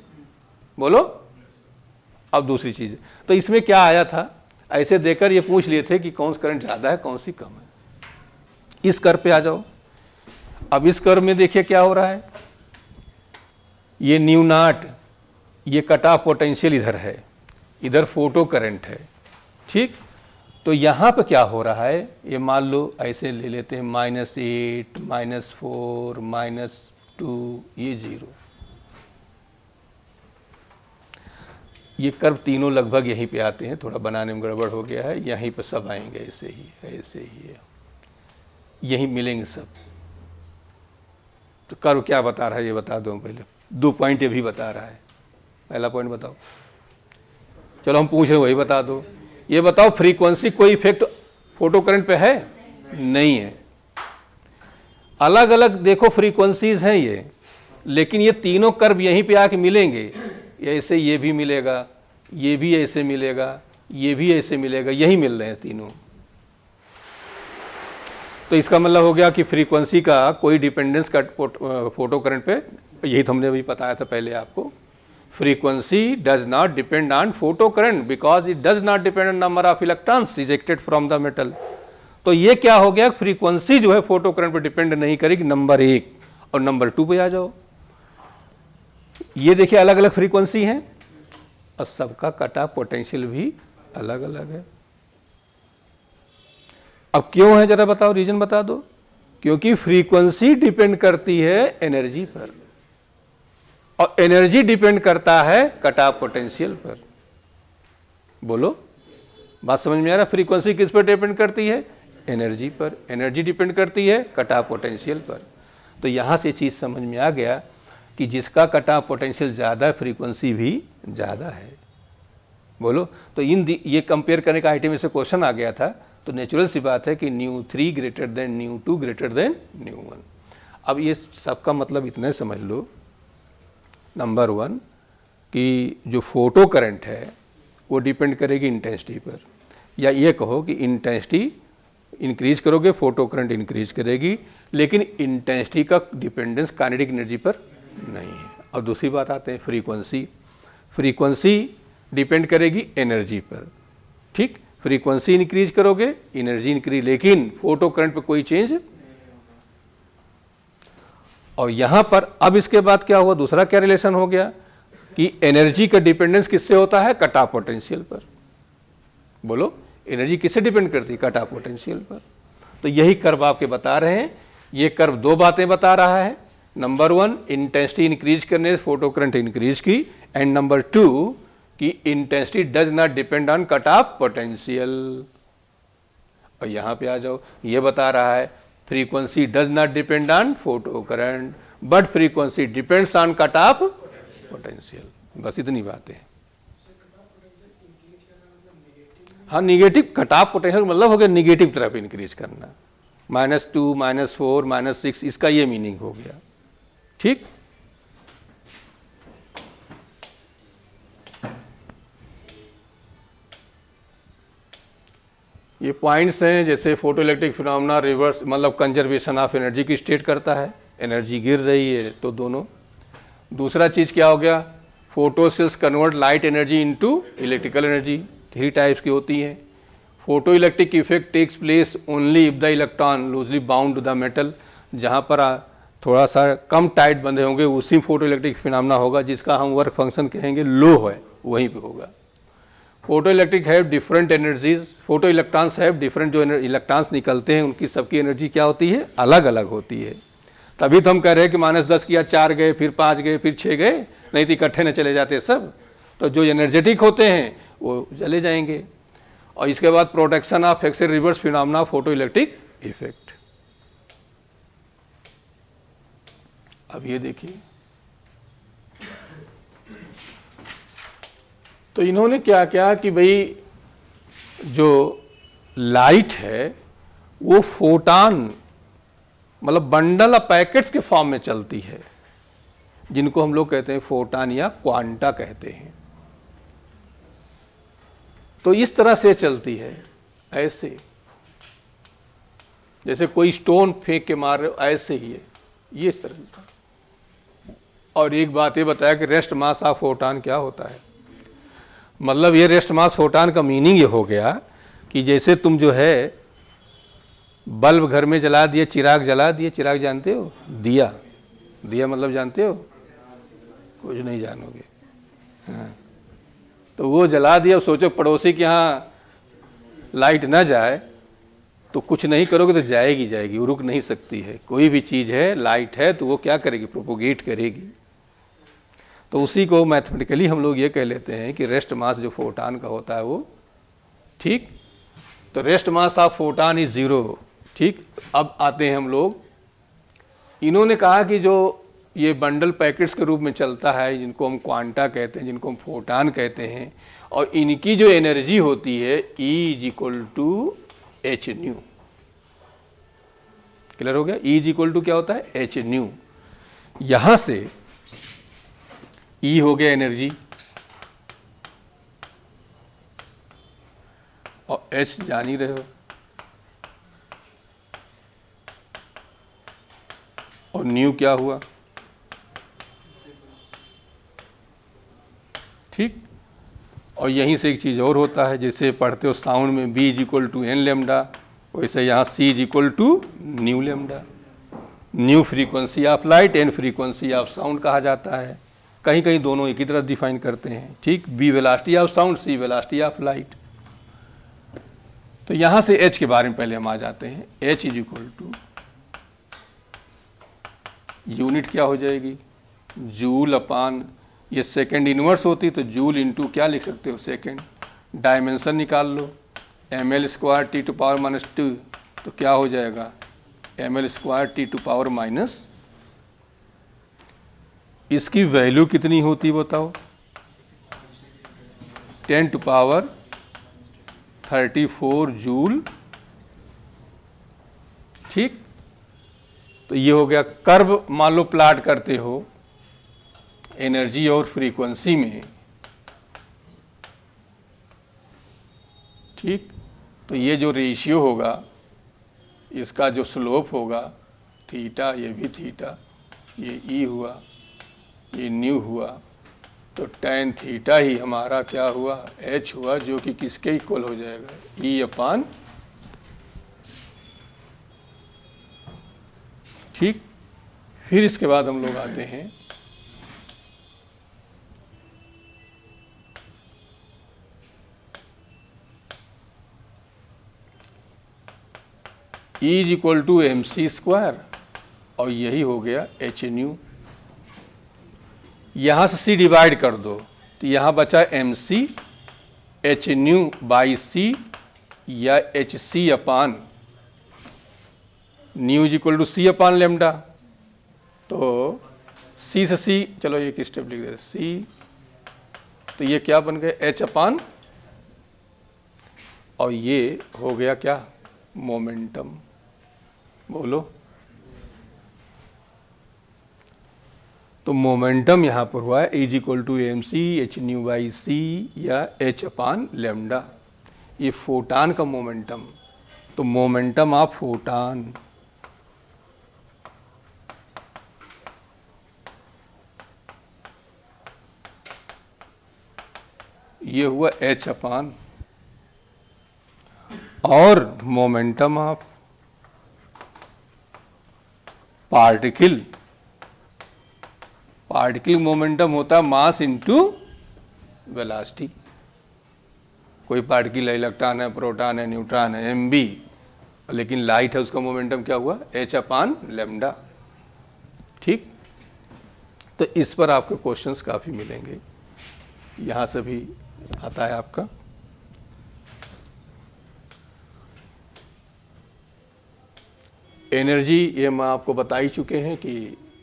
बोलो। अब दूसरी चीज, तो इसमें क्या आया था, ऐसे देकर ये पूछ लिए थे कि कौन सा करंट ज्यादा है कौन सी कम है। इस कर्व पे आ जाओ। अब इस कर्व में देखिए क्या हो रहा है, ये μ0, ये कट ऑफ पोटेंशियल इधर है, इधर फोटो करंट है, ठीक। तो यहां पे क्या हो रहा है, ये मान लो ऐसे ले लेते हैं, -8 -4 -2, ये 0। ये कर्व तीनों लगभग यहीं पे आते हैं, थोड़ा बनाने में गड़बड़ हो गया है, यहीं पे सब आएंगे, ऐसे ही है, यहीं मिलेंगे सब। तो कर्व क्या बता रहा है ये बता दो पहले, 2 पॉइंट ये भी बता रहा है। पहला पॉइंट बताओ। चलो हम पूछ रहे वही बता दो। ये बताओ फ्रीक्वेंसी कोई इफेक्ट फोटो करंट पे है? नहीं है। अलग अलग देखो फ्रीक्वेंसीज हैं ये, लेकिन ये तीनों कर्व यहीं पे आके मिलेंगे। ऐसे ये भी मिलेगा, ये भी ऐसे मिलेगा, ये भी ऐसे मिलेगा, यही मिल रहे हैं तीनों। तो इसका मतलब हो गया कि फ्रीक्वेंसी का कोई डिपेंडेंस का फोटो करंट पे, यही तो हमने अभी बताया था पहले आपको। Frequency does not depend on photo current because it does not depend on number of electrons ejected from the metal. तो ये क्या हो गया, फ्रीक्वेंसी जो है फोटो करंट पे डिपेंड नहीं करेगी, नंबर 1। और नंबर 2 पे आ जाओ, ये देखिए अलग अलग फ्रीक्वेंसी हैं और सबका कट ऑफ पोटेंशियल भी अलग अलग है। अब क्यों है जरा बताओ, रीजन बता दो। क्योंकि फ्रीक्वेंसी डिपेंड करती है एनर्जी पर और एनर्जी डिपेंड करता है कट ऑफ पोटेंशियल पर। बोलो, बात समझ में आ रहा? फ्रीक्वेंसी किस पर डिपेंड करती है? एनर्जी पर। एनर्जी डिपेंड करती है कट ऑफ पोटेंशियल पर। तो यहां से चीज समझ में आ गया कि जिसका कट ऑफ पोटेंशियल ज्यादा है फ्रीक्वेंसी भी ज्यादा है। बोलो, तो ये कंपेयर करने का आईटी में से क्वेश्चन आ गया था, तो नेचुरल सी बात है कि ν3 ग्रेटर देन ν2 ग्रेटर देन ν1। अब ये सबका मतलब इतना समझ लो, नंबर 1 कि जो फोटो करंट है वो डिपेंड करेगी इंटेंसिटी पर, या ये कहो कि इंटेंसिटी इंक्रीज करोगे फोटो करंट इंक्रीज करेगी, लेकिन इंटेंसिटी का डिपेंडेंस काइनेटिक एनर्जी पर नहीं है। और दूसरी बात आते हैं फ्रीक्वेंसी। फ्रीक्वेंसी डिपेंड करेगी एनर्जी पर, ठीक। फ्रीक्वेंसी इंक्रीज करोगे एनर्जी इंक्रीज, लेकिन फोटो करंट पे कोई चेंज। और यहां पर अब इसके बाद क्या हुआ, दूसरा क्या रिलेशन हो गया कि एनर्जी का डिपेंडेंस किससे होता है? कट ऑफ पोटेंशियल पर। बोलो, एनर्जी किससे डिपेंड करती है? कट ऑफ पोटेंशियल पर। तो यही कर्व आपके बता रहे हैं। ये कर्व दो बातें बता रहा है। नंबर 1 इंटेंसिटी इंक्रीज करने से फोटो करंट इंक्रीज की, एंड नंबर 2 कि intensity does not depend on cut off potential. और यहां पे आ जाओ, ये बता रहा है frequency does not depend on photo current but frequency depends on cut off potential. बस इतनी बातें। हाँ, निगेटिव कट ऑफ पोटेंशियल मतलब हो गया निगेटिव तरफ इंक्रीज करना, -2, -4, -6, इसका ये मीनिंग हो गया, ठीक। ये पॉइंट्स हैं, जैसे फोटो इलेक्ट्रिक फिनोमेना रिवर्स मतलब कंजर्वेशन ऑफ एनर्जी की स्टेट करता है, एनर्जी गिर रही है तो दोनों। दूसरा चीज़ क्या हो गया, photo cells convert light energy into electrical energy. 3 types की होती हैं। Photo electric effect takes place only if the electron loosely bound to the metal. जहाँ पर थोड़ा सा कम टाइट बंधे होंगे उसी फोटो इलेक्ट्रिक फिनोमेना होगा, जिसका हम वर्क फंक्शन कहेंगे लो है, वहीं पे होगा। Photo electric have different energies, photo electrons have different, जो इलेक्ट्रॉन्स निकलते हैं उनकी सबकी एनर्जी क्या होती है? अलग अलग होती है। तभी तो हम कह रहे हैं कि -10 किया 4 गए, फिर 5 गए, फिर 6 गए, नहीं तो इकट्ठे न चले जाते सब। तो जो एनर्जेटिक होते हैं वो चले जाएंगे। और इसके बाद protection of X ray reverse phenomena photo electric effect. अब ये देखिए, तो इन्होंने क्या किया कि भाई जो लाइट है वो फोटान मतलब बंडल ऑफ पैकेट्स के फॉर्म में चलती है, जिनको हम लोग कहते हैं फोटान या क्वांटा कहते हैं। तो इस तरह से चलती है, ऐसे जैसे कोई स्टोन फेंक के मार रहे हो, ऐसे ही है ये, इस तरह चलता है। और एक बात ये बताया कि रेस्ट मास ऑफ फोटान क्या होता है। मतलब ये रेस्ट मास फोटान का मीनिंग ये हो गया कि जैसे तुम जो है बल्ब घर में जला दिए, चिराग जला दिए, चिराग जानते हो? दिया, दिया मतलब जानते हो? कुछ नहीं जानोगे। हाँ, तो वो जला दिया। सोचो पड़ोसी के यहाँ लाइट ना जाए तो कुछ नहीं करोगे तो जाएगी जाएगी, वो रुक नहीं सकती है। कोई भी चीज़ है, लाइट है तो वो क्या करेगी? प्रोपोगेट करेगी। तो उसी को मैथमेटिकली हम लोग ये कह लेते हैं कि रेस्ट मास जो फोटान का होता है वो, ठीक। तो rest mass of photon is 0, ठीक। अब आते हैं हम लोग, इन्होंने कहा कि जो ये बंडल पैकेट्स के रूप में चलता है, जिनको हम क्वांटा कहते हैं, जिनको हम फोटान कहते हैं, और इनकी जो एनर्जी होती है E is equal to h nu. Clear हो गया? E इज इक्वल टू क्या होता है? H nu. यहां से E हो गया एनर्जी और H जान ही रहे हो, और न्यू क्या हुआ? ठीक। और यहीं से एक चीज़ और होता है, जैसे पढ़ते हो साउंड में B is equal to n lambda, वैसे यहाँ C is equal to nu lambda. Nu frequency of light, n frequency of sound कहा जाता है। कहीं कहीं दोनों एक ही तरह डिफाइन करते हैं। ठीक। B velocity of sound, C velocity of light. तो यहाँ से H के बारे में पहले हम आ जाते हैं। H is equal to, unit क्या हो जाएगी? जूल अपान, ये सेकेंड इनवर्स होती तो जूल इंटू क्या लिख सकते हो? सेकेंड। डायमेंशन निकाल लो, ml square T to power minus 2, तो क्या हो जाएगा? ml square T to power minus, इसकी वैल्यू कितनी होती बताओ? 10 टू पावर 34 जूल। ठीक। तो ये हो गया कर्व। मान लो प्लाट करते हो एनर्जी और फ्रीक्वेंसी में। ठीक। तो ये जो रेशियो होगा, इसका जो स्लोप होगा थीटा, ये भी थीटा, ये ई हुआ, ये न्यू हुआ, तो tan थीटा ही हमारा क्या हुआ? h हुआ, जो कि किसके इक्वल हो जाएगा? E अपान। ठीक। फिर इसके बाद हम लोग आते हैं E is equal to M c square, और यही हो गया एच न्यू। यहाँ से C डिवाइड कर दो, तो यहाँ बचा M C H nu by C, या H C upon nu is equal to C upon lambda. तो C से C, चलो एक स्टेप लिख देते C, तो ये क्या बन गया? H अपान, और ये हो गया क्या? मोमेंटम। बोलो। तो मोमेंटम यहां पर हुआ है is equal to M C H nu by C, या H अपान लेमडा। ये फोटान का मोमेंटम। तो मोमेंटम ऑफ फोटान, ये हुआ H अपान, और momentum of particle, particle momentum होता है मास इंटू वेलोसिटी। कोई पार्टिकल है, इलेक्ट्रॉन है, प्रोटॉन है, न्यूट्रॉन है, एम बी, लेकिन लाइट है, उसका मोमेंटम क्या हुआ? H upon lambda. ठीक। तो इस पर आपके क्वेश्चंस काफ़ी मिलेंगे, यहाँ से भी आता है आपका। एनर्जी ये हम आपको बता ही चुके हैं कि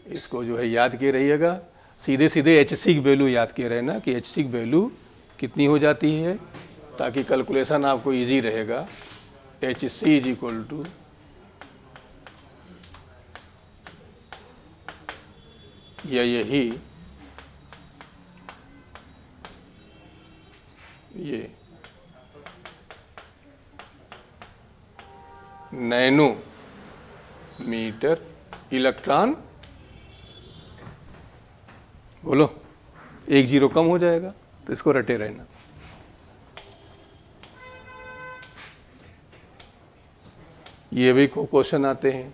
इसको जो है याद किए रहिएगा। सीधे सीधे एच सी की वैल्यू याद किए रहना कि एच सी की वैल्यू कितनी हो जाती है, ताकि कैलकुलेशन आपको इजी रहेगा। H c is equal to यही ये नैनो मीटर इलेक्ट्रॉन, बोलो, एक जीरो कम हो जाएगा, तो इसको रटे रहना। ये भी क्वेश्चन आते हैं।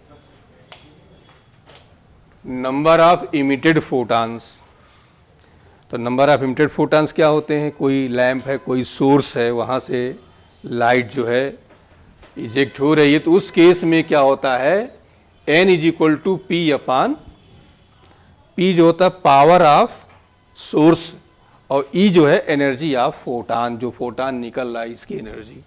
नंबर ऑफ इमिटेड फोटॉन्स, तो नंबर ऑफ इमिटेड फोटॉन्स क्या होते हैं? कोई लैंप है, कोई सोर्स है, वहाँ से लाइट जो है इजेक्ट हो रही है, तो उस केस में क्या होता है? n is equal to P upon, P जो होता है पावर ऑफ सोर्स, और E जो है एनर्जी ऑफ फोटान, जो फोटान निकल रहा है इसकी एनर्जी।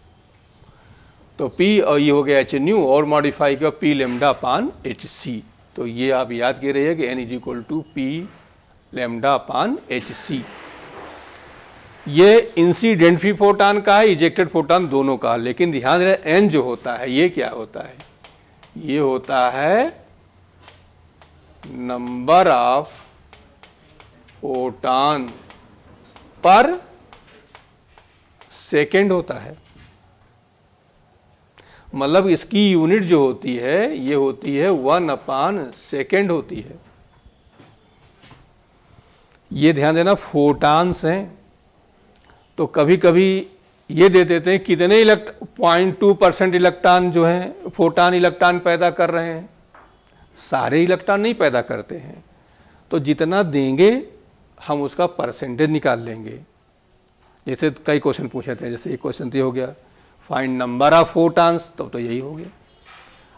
तो P और ये हो गया एच न्यू, और मॉडिफाई किया P lambda upon h c. तो ये आप याद कर रहिए कि n is equal to P lambda upon h c. ये इंसिडेंट फ्री फोटॉन का है, इजेक्टेड फोटॉन दोनों का, लेकिन ध्यान रहे n जो होता है ये क्या होता है, ये होता है नंबर ऑफ फोटॉन पर सेकेंड होता है। मतलब इसकी यूनिट जो होती है ये होती है 1/सेकेंड होती है। ये ध्यान देना फोटॉन्स हैं, तो कभी कभी ये दे देते हैं कितने 0.2% इलेक्ट्रॉन जो हैं फोटॉन इलेक्ट्रॉन पैदा कर रहे हैं, सारे इलेक्ट्रॉन नहीं पैदा करते हैं, तो जितना देंगे हम उसका परसेंटेज निकाल लेंगे। जैसे कई क्वेश्चन पूछे थे, जैसे एक क्वेश्चन तो हो गया फाइंड नंबर ऑफ फोटॉन्स, तो यही हो गया।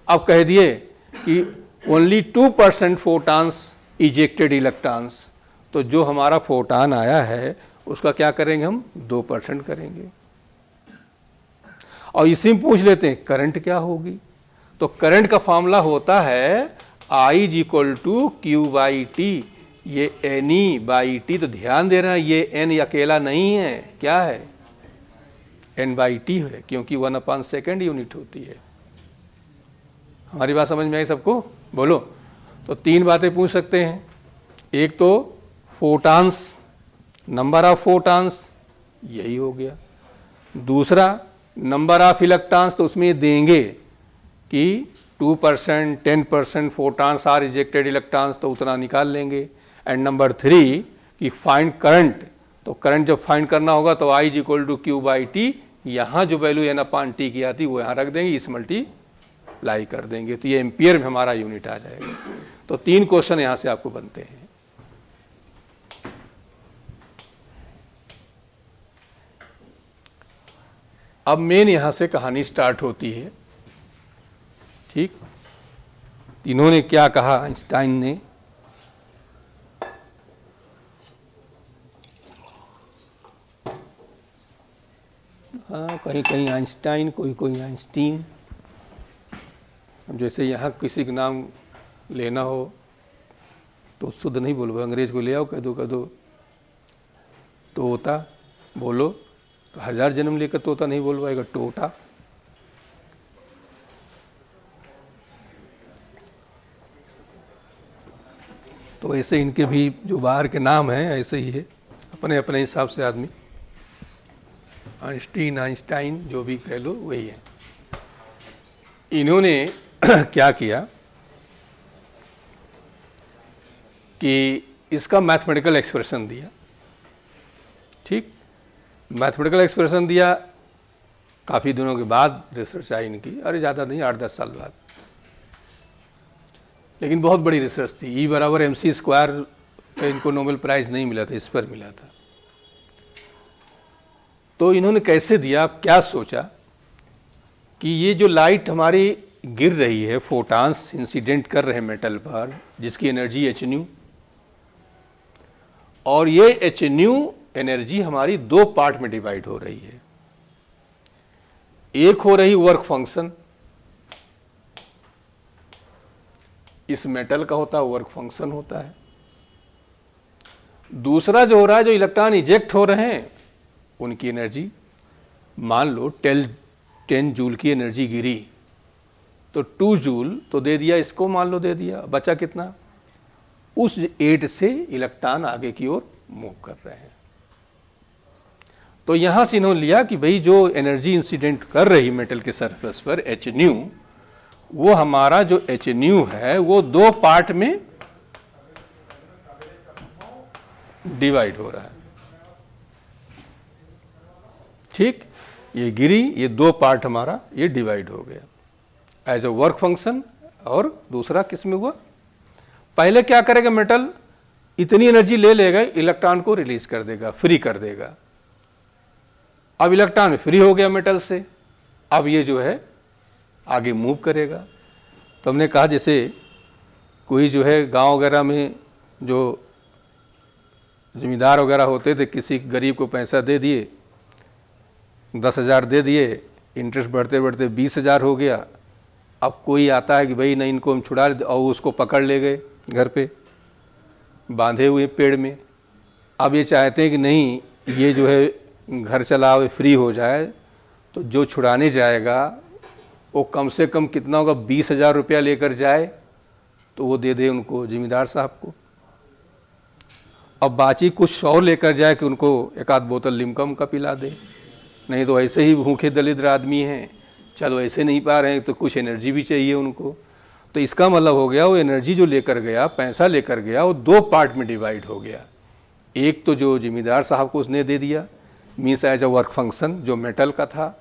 अब कह दिए कि ओनली 2% फोटॉन्स इजेक्टेड इलेक्ट्रॉन्स, तो जो हमारा फोटॉन आया है उसका क्या करेंगे हम 2% करेंगे। और इसी में पूछ लेते हैं करंट क्या होगी, तो करंट का फॉर्मूला होता है I is equal to Q by T, ये एन ई बाई टी। तो ध्यान दे रहे हैं ये एन अकेला नहीं है, क्या है एन बाई टी है, क्योंकि 1/सेकेंड यूनिट होती है। हमारी बात समझ में आई सबको? बोलो। तो तीन बातें पूछ सकते हैं, एक तो फोटॉन्स, नंबर ऑफ फोटॉन्स, यही हो गया। दूसरा नंबर ऑफ इलेक्ट्रॉन्स, तो उसमें देंगे कि 2%, 10% फोटॉन्स आर इजेक्टेड इलेक्ट्रॉन्स, तो उतना निकाल लेंगे। एंड नंबर 3 कि फाइंड करंट, तो करंट जब फाइंड करना होगा तो I is equal to Q by T, यहाँ जो वैल्यू n/t की आती वो यहाँ रख देंगे, इस मल्टीप्लाई कर देंगे, तो ये एम्पियर में हमारा यूनिट आ जाएगा। तो 3 क्वेश्चन यहाँ से आपको बनते हैं। अब मेन यहाँ से कहानी स्टार्ट होती है। ठीक, इन्होंने क्या कहा आइंस्टाइन ने, हाँ कहीं कहीं आइंस्टाइन, कोई कोई आइंस्टीन। अब जैसे यहाँ किसी का नाम लेना हो तो शुद्ध नहीं बोलो, अंग्रेज को ले आओ, कह दो तोता बोलो, तो 1000 जन्म लेकर तोता नहीं बोल पाएगा, टोटा। तो ऐसे इनके भी जो बाहर के नाम हैं ऐसे ही है, अपने अपने हिसाब से आदमी, आइंस्टीन, आइंस्टाइन जो भी कह लो वही है। इन्होंने क्या किया कि इसका मैथमेटिकल एक्सप्रेशन दिया। ठीक, मैथमेटिकल एक्सप्रेशन दिया, काफ़ी दिनों के बाद रिसर्च आई इनकी, अरे ज़्यादा नहीं 8-10 साल बाद, लेकिन बहुत बड़ी रिसर्च थी। E = mc² पे इनको नोबेल प्राइज़ नहीं मिला था, इस पर मिला था। तो इन्होंने कैसे दिया, क्या सोचा कि ये जो लाइट हमारी गिर रही है, फोटॉन्स इंसिडेंट कर रहे हैं मेटल पर, जिसकी एनर्जी hν, और ये hν एनर्जी हमारी 2 पार्ट में डिवाइड हो रही है। एक हो रही वर्क फंक्शन, इस मेटल का होता है वर्क फंक्शन होता है। दूसरा जो हो रहा है, जो इलेक्ट्रॉन इजेक्ट हो रहे हैं उनकी एनर्जी, मान लो 10 जूल की एनर्जी गिरी तो 2 जूल तो दे दिया इसको, मान लो दे दिया, बचा कितना, उस 8 से इलेक्ट्रॉन आगे की ओर मूव कर रहे हैं। तो यहां से इन्होंने लिया कि भाई जो एनर्जी इंसिडेंट कर रही मेटल के सरफेस पर hν, वो हमारा जो hν है वो 2 पार्ट में डिवाइड हो रहा है। ठीक, ये गिरी, ये 2 पार्ट हमारा ये डिवाइड हो गया एज ए वर्क फंक्शन। और दूसरा किस में हुआ, पहले क्या करेगा मेटल, इतनी एनर्जी ले लेगा, इलेक्ट्रॉन को रिलीज कर देगा, फ्री कर देगा। अब इलेक्ट्रॉन फ्री हो गया मेटल से, अब ये जो है आगे मूव करेगा। तो हमने कहा जैसे कोई जो है गांव वगैरह में जो जमींदार वगैरह होते थे, किसी गरीब को पैसा दे दिए, 10,000 दे दिए, इंटरेस्ट बढ़ते बढ़ते 20,000 हो गया, अब कोई आता है कि भाई नहीं इनको हम छुड़ा और उसको पकड़ ले गए घर पे बांधे हुए पेड़ में। अब ये चाहते हैं कि नहीं ये जो है घर चला हुए फ्री हो जाए, तो जो छुड़ाने जाएगा वो कम से कम कितना होगा, 20,000 रुपया लेकर जाए तो वो दे दे उनको जिम्मेदार साहब को। अब बाकी कुछ और लेकर जाए कि उनको एक आध बोतल लिमका का पिला दे, नहीं तो ऐसे ही भूखे दलिद्र आदमी हैं, चलो ऐसे नहीं पा रहे हैं तो कुछ एनर्जी भी चाहिए उनको। तो इसका मतलब हो गया वो एनर्जी जो लेकर गया, पैसा लेकर गया, वो 2 पार्ट में डिवाइड हो गया। एक तो जो जिम्मेदार साहब को उसने दे दिया, means as a work function जो मेटल का था,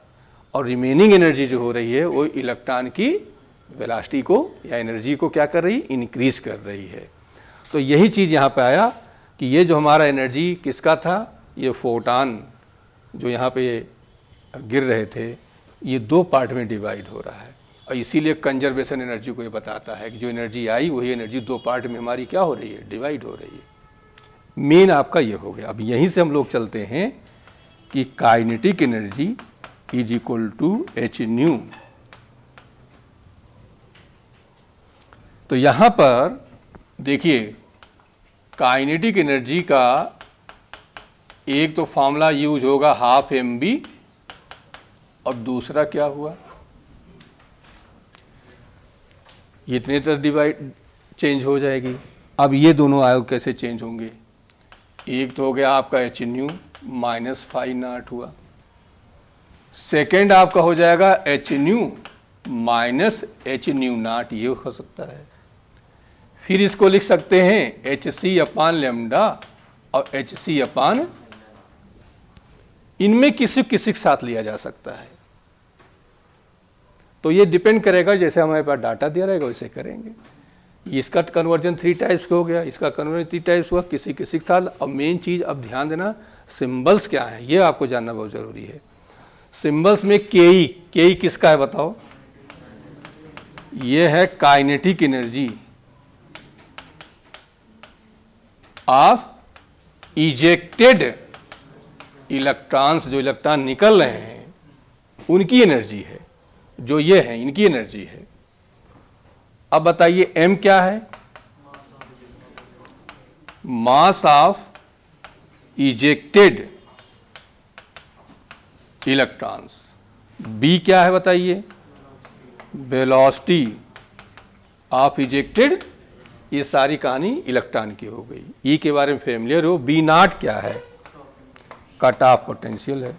और रिमेनिंग एनर्जी जो हो रही है वो इलेक्ट्रॉन की वेलोसिटी को या एनर्जी को क्या कर रही, इंक्रीज कर रही है। तो यही चीज़ यहाँ पे आया कि ये जो हमारा एनर्जी किसका था, ये फोटान जो यहाँ पे गिर रहे थे, ये 2 पार्ट में डिवाइड हो रहा है। और इसीलिए कंजर्वेशन एनर्जी को ये बताता है कि जो एनर्जी आई वही एनर्जी 2 पार्ट में हमारी क्या हो रही है, डिवाइड हो रही है। मेन आपका ये हो गया। अब यहीं से हम लोग चलते हैं कि kinetic energy is equal to h nu. तो यहाँ पर देखिए काइनेटिक एनर्जी का एक तो फॉर्मूला यूज होगा 12 mv, और दूसरा क्या हुआ, ये इतने तरह डिवाइड चेंज हो जाएगी। अब ये दोनों आयोग कैसे चेंज होंगे, एक तो हो गया आपका H new minus five not हुआ, सेकेंड आपका हो जाएगा H new minus H new not, ये हो सकता है। फिर इसको लिख सकते हैं एच सी अपान लेमडा और एच सी अपान, इनमें किसी किसी के साथ लिया जा सकता है। तो ये डिपेंड करेगा जैसे हमारे पास डाटा दिया रहेगा वैसे करेंगे। इसका कन्वर्जन 3 टाइप्स का हो गया, इसका कन्वर्जन 3 टाइप्स हुआ, किसी किसी के साथ। अब मेन चीज़ अब ध्यान देना, सिंबल्स क्या है ये आपको जानना बहुत ज़रूरी है। सिंबल्स में के किसका है बताओ, ये है kinetic energy of ejected electrons, जो इलेक्ट्रॉन निकल रहे हैं उनकी एनर्जी है, जो ये है इनकी एनर्जी है। अब बताइए m क्या है, mass of ejected electrons. b क्या है बताइए, वेलोसिटी ऑफ इजेक्टेड, ये सारी कहानी इलेक्ट्रॉन की हो गई। e के बारे में फेमिलियर हो। b नॉट क्या है, कट ऑफ पोटेंशियल है।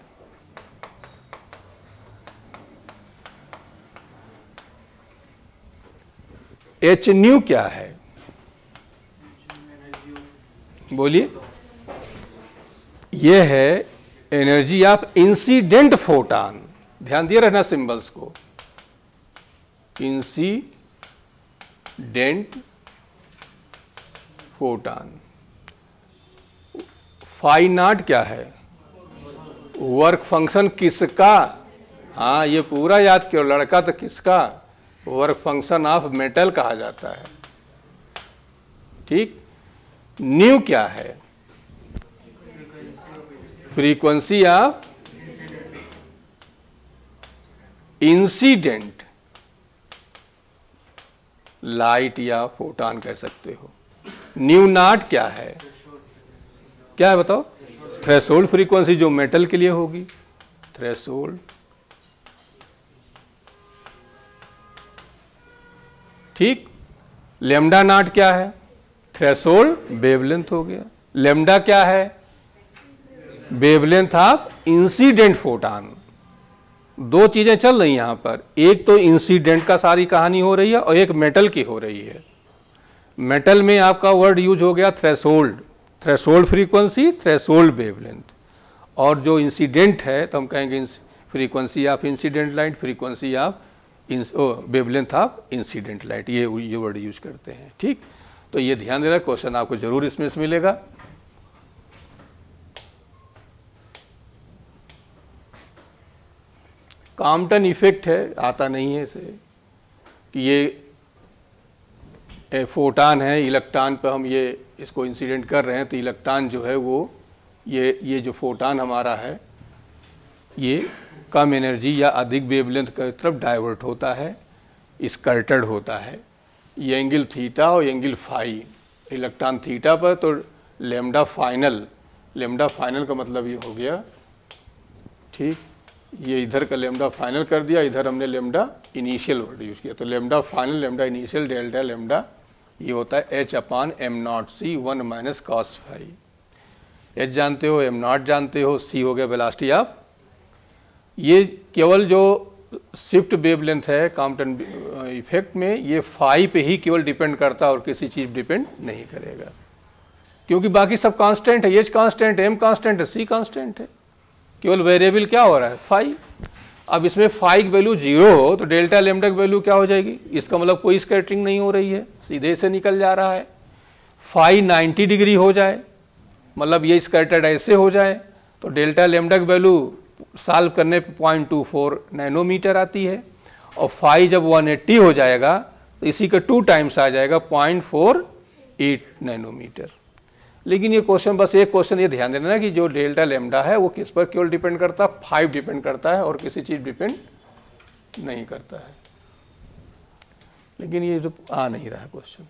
एच न्यू क्या है, बोलिए, ये है एनर्जी ऑफ इंसिडेंट फोटॉन। ध्यान दिए रहना सिंबल्स को, इंसिडेंट फोटॉन। फाई नॉट क्या है, वर्क फंक्शन किसका, हाँ ये पूरा याद करो, लड़का तो किसका, वर्क फंक्शन ऑफ मेटल कहा जाता है। ठीक। न्यू क्या है, फ्रीक्वेंसी ऑफ इंसिडेंट लाइट या फोटॉन कह सकते हो। न्यू नॉट क्या है, क्या है बताओ, थ्रेशोल्ड फ्रीक्वेंसी जो मेटल के लिए होगी, थ्रेशोल्ड। ठीक। लेमडा नॉट क्या है, थ्रेशोल्ड वेवलेंथ हो गया। लेमडा क्या है, वेवलेंथ ऑफ इंसिडेंट फोटॉन। 2 चीजें चल रही यहां पर, एक तो इंसिडेंट का सारी कहानी हो रही है और एक मेटल की हो रही है। मेटल में आपका वर्ड यूज हो गया threshold, threshold frequency, threshold wavelength. और जो इंसिडेंट है तो हम कहेंगे frequency of incident light, frequency of wavelength of incident light, ये वर्ड यूज करते हैं। ठीक। तो ये ध्यान देना, क्वेश्चन आपको जरूर इसमें से मिलेगा। कॉम्पटन इफेक्ट है, आता नहीं है इसे, कि ये फोटान है, इलेक्ट्रॉन पे हम ये इसको इंसिडेंट कर रहे हैं, तो इलेक्ट्रॉन जो है वो ये जो फोटान हमारा है ये कम एनर्जी या अधिक वेवलेंथ की तरफ डाइवर्ट होता है। स्कर्टेड होता है, ये एंगल थीटा और एंगल फाई, इलेक्ट्रॉन थीटा पर तो लेमडा फाइनल, लेमडा फाइनल का मतलब ये हो गया, ठीक, ये इधर का लेमडा फाइनल कर दिया, इधर हमने लेमडा इनिशियल वर्ड यूज़ किया, तो lambda final lambda initial delta lambda ये होता है h/m0c 1 minus cos phi. h जानते हो, m0 जानते हो, c हो गया वेलोसिटी ऑफ, ये केवल जो शिफ्ट वेवलेंथ है कॉम्पटन इफेक्ट में, ये फाई पे ही केवल डिपेंड करता है और किसी चीज़ डिपेंड नहीं करेगा, क्योंकि बाकी सब कांस्टेंट है, एच कांस्टेंट है, एम कांस्टेंट है, सी कांस्टेंट है, केवल वेरिएबल क्या हो रहा है, फाई। अब इसमें फाई की वैल्यू 0 हो तो डेल्टा लेमडा की वैल्यू क्या हो जाएगी, इसका मतलब कोई स्कैटरिंग नहीं हो रही है, सीधे से निकल जा रहा है। फाई 90 डिग्री हो जाए, मतलब ये स्कैटर्ड ऐसे हो जाए, तो डेल्टा लेमडा की वैल्यू सॉल्व करने पे 0.24 नैनोमीटर आती है, और फाई जब 180 हो जाएगा तो इसी का 2 टाइम्स आ जाएगा 0.48 नैनोमीटर। लेकिन ये क्वेश्चन, बस एक क्वेश्चन ये ध्यान देना कि जो डेल्टा लेमडा है वो किस पर केवल डिपेंड करता है, 5 डिपेंड करता है और किसी चीज़ डिपेंड नहीं करता है। लेकिन ये तो आ नहीं रहा क्वेश्चन।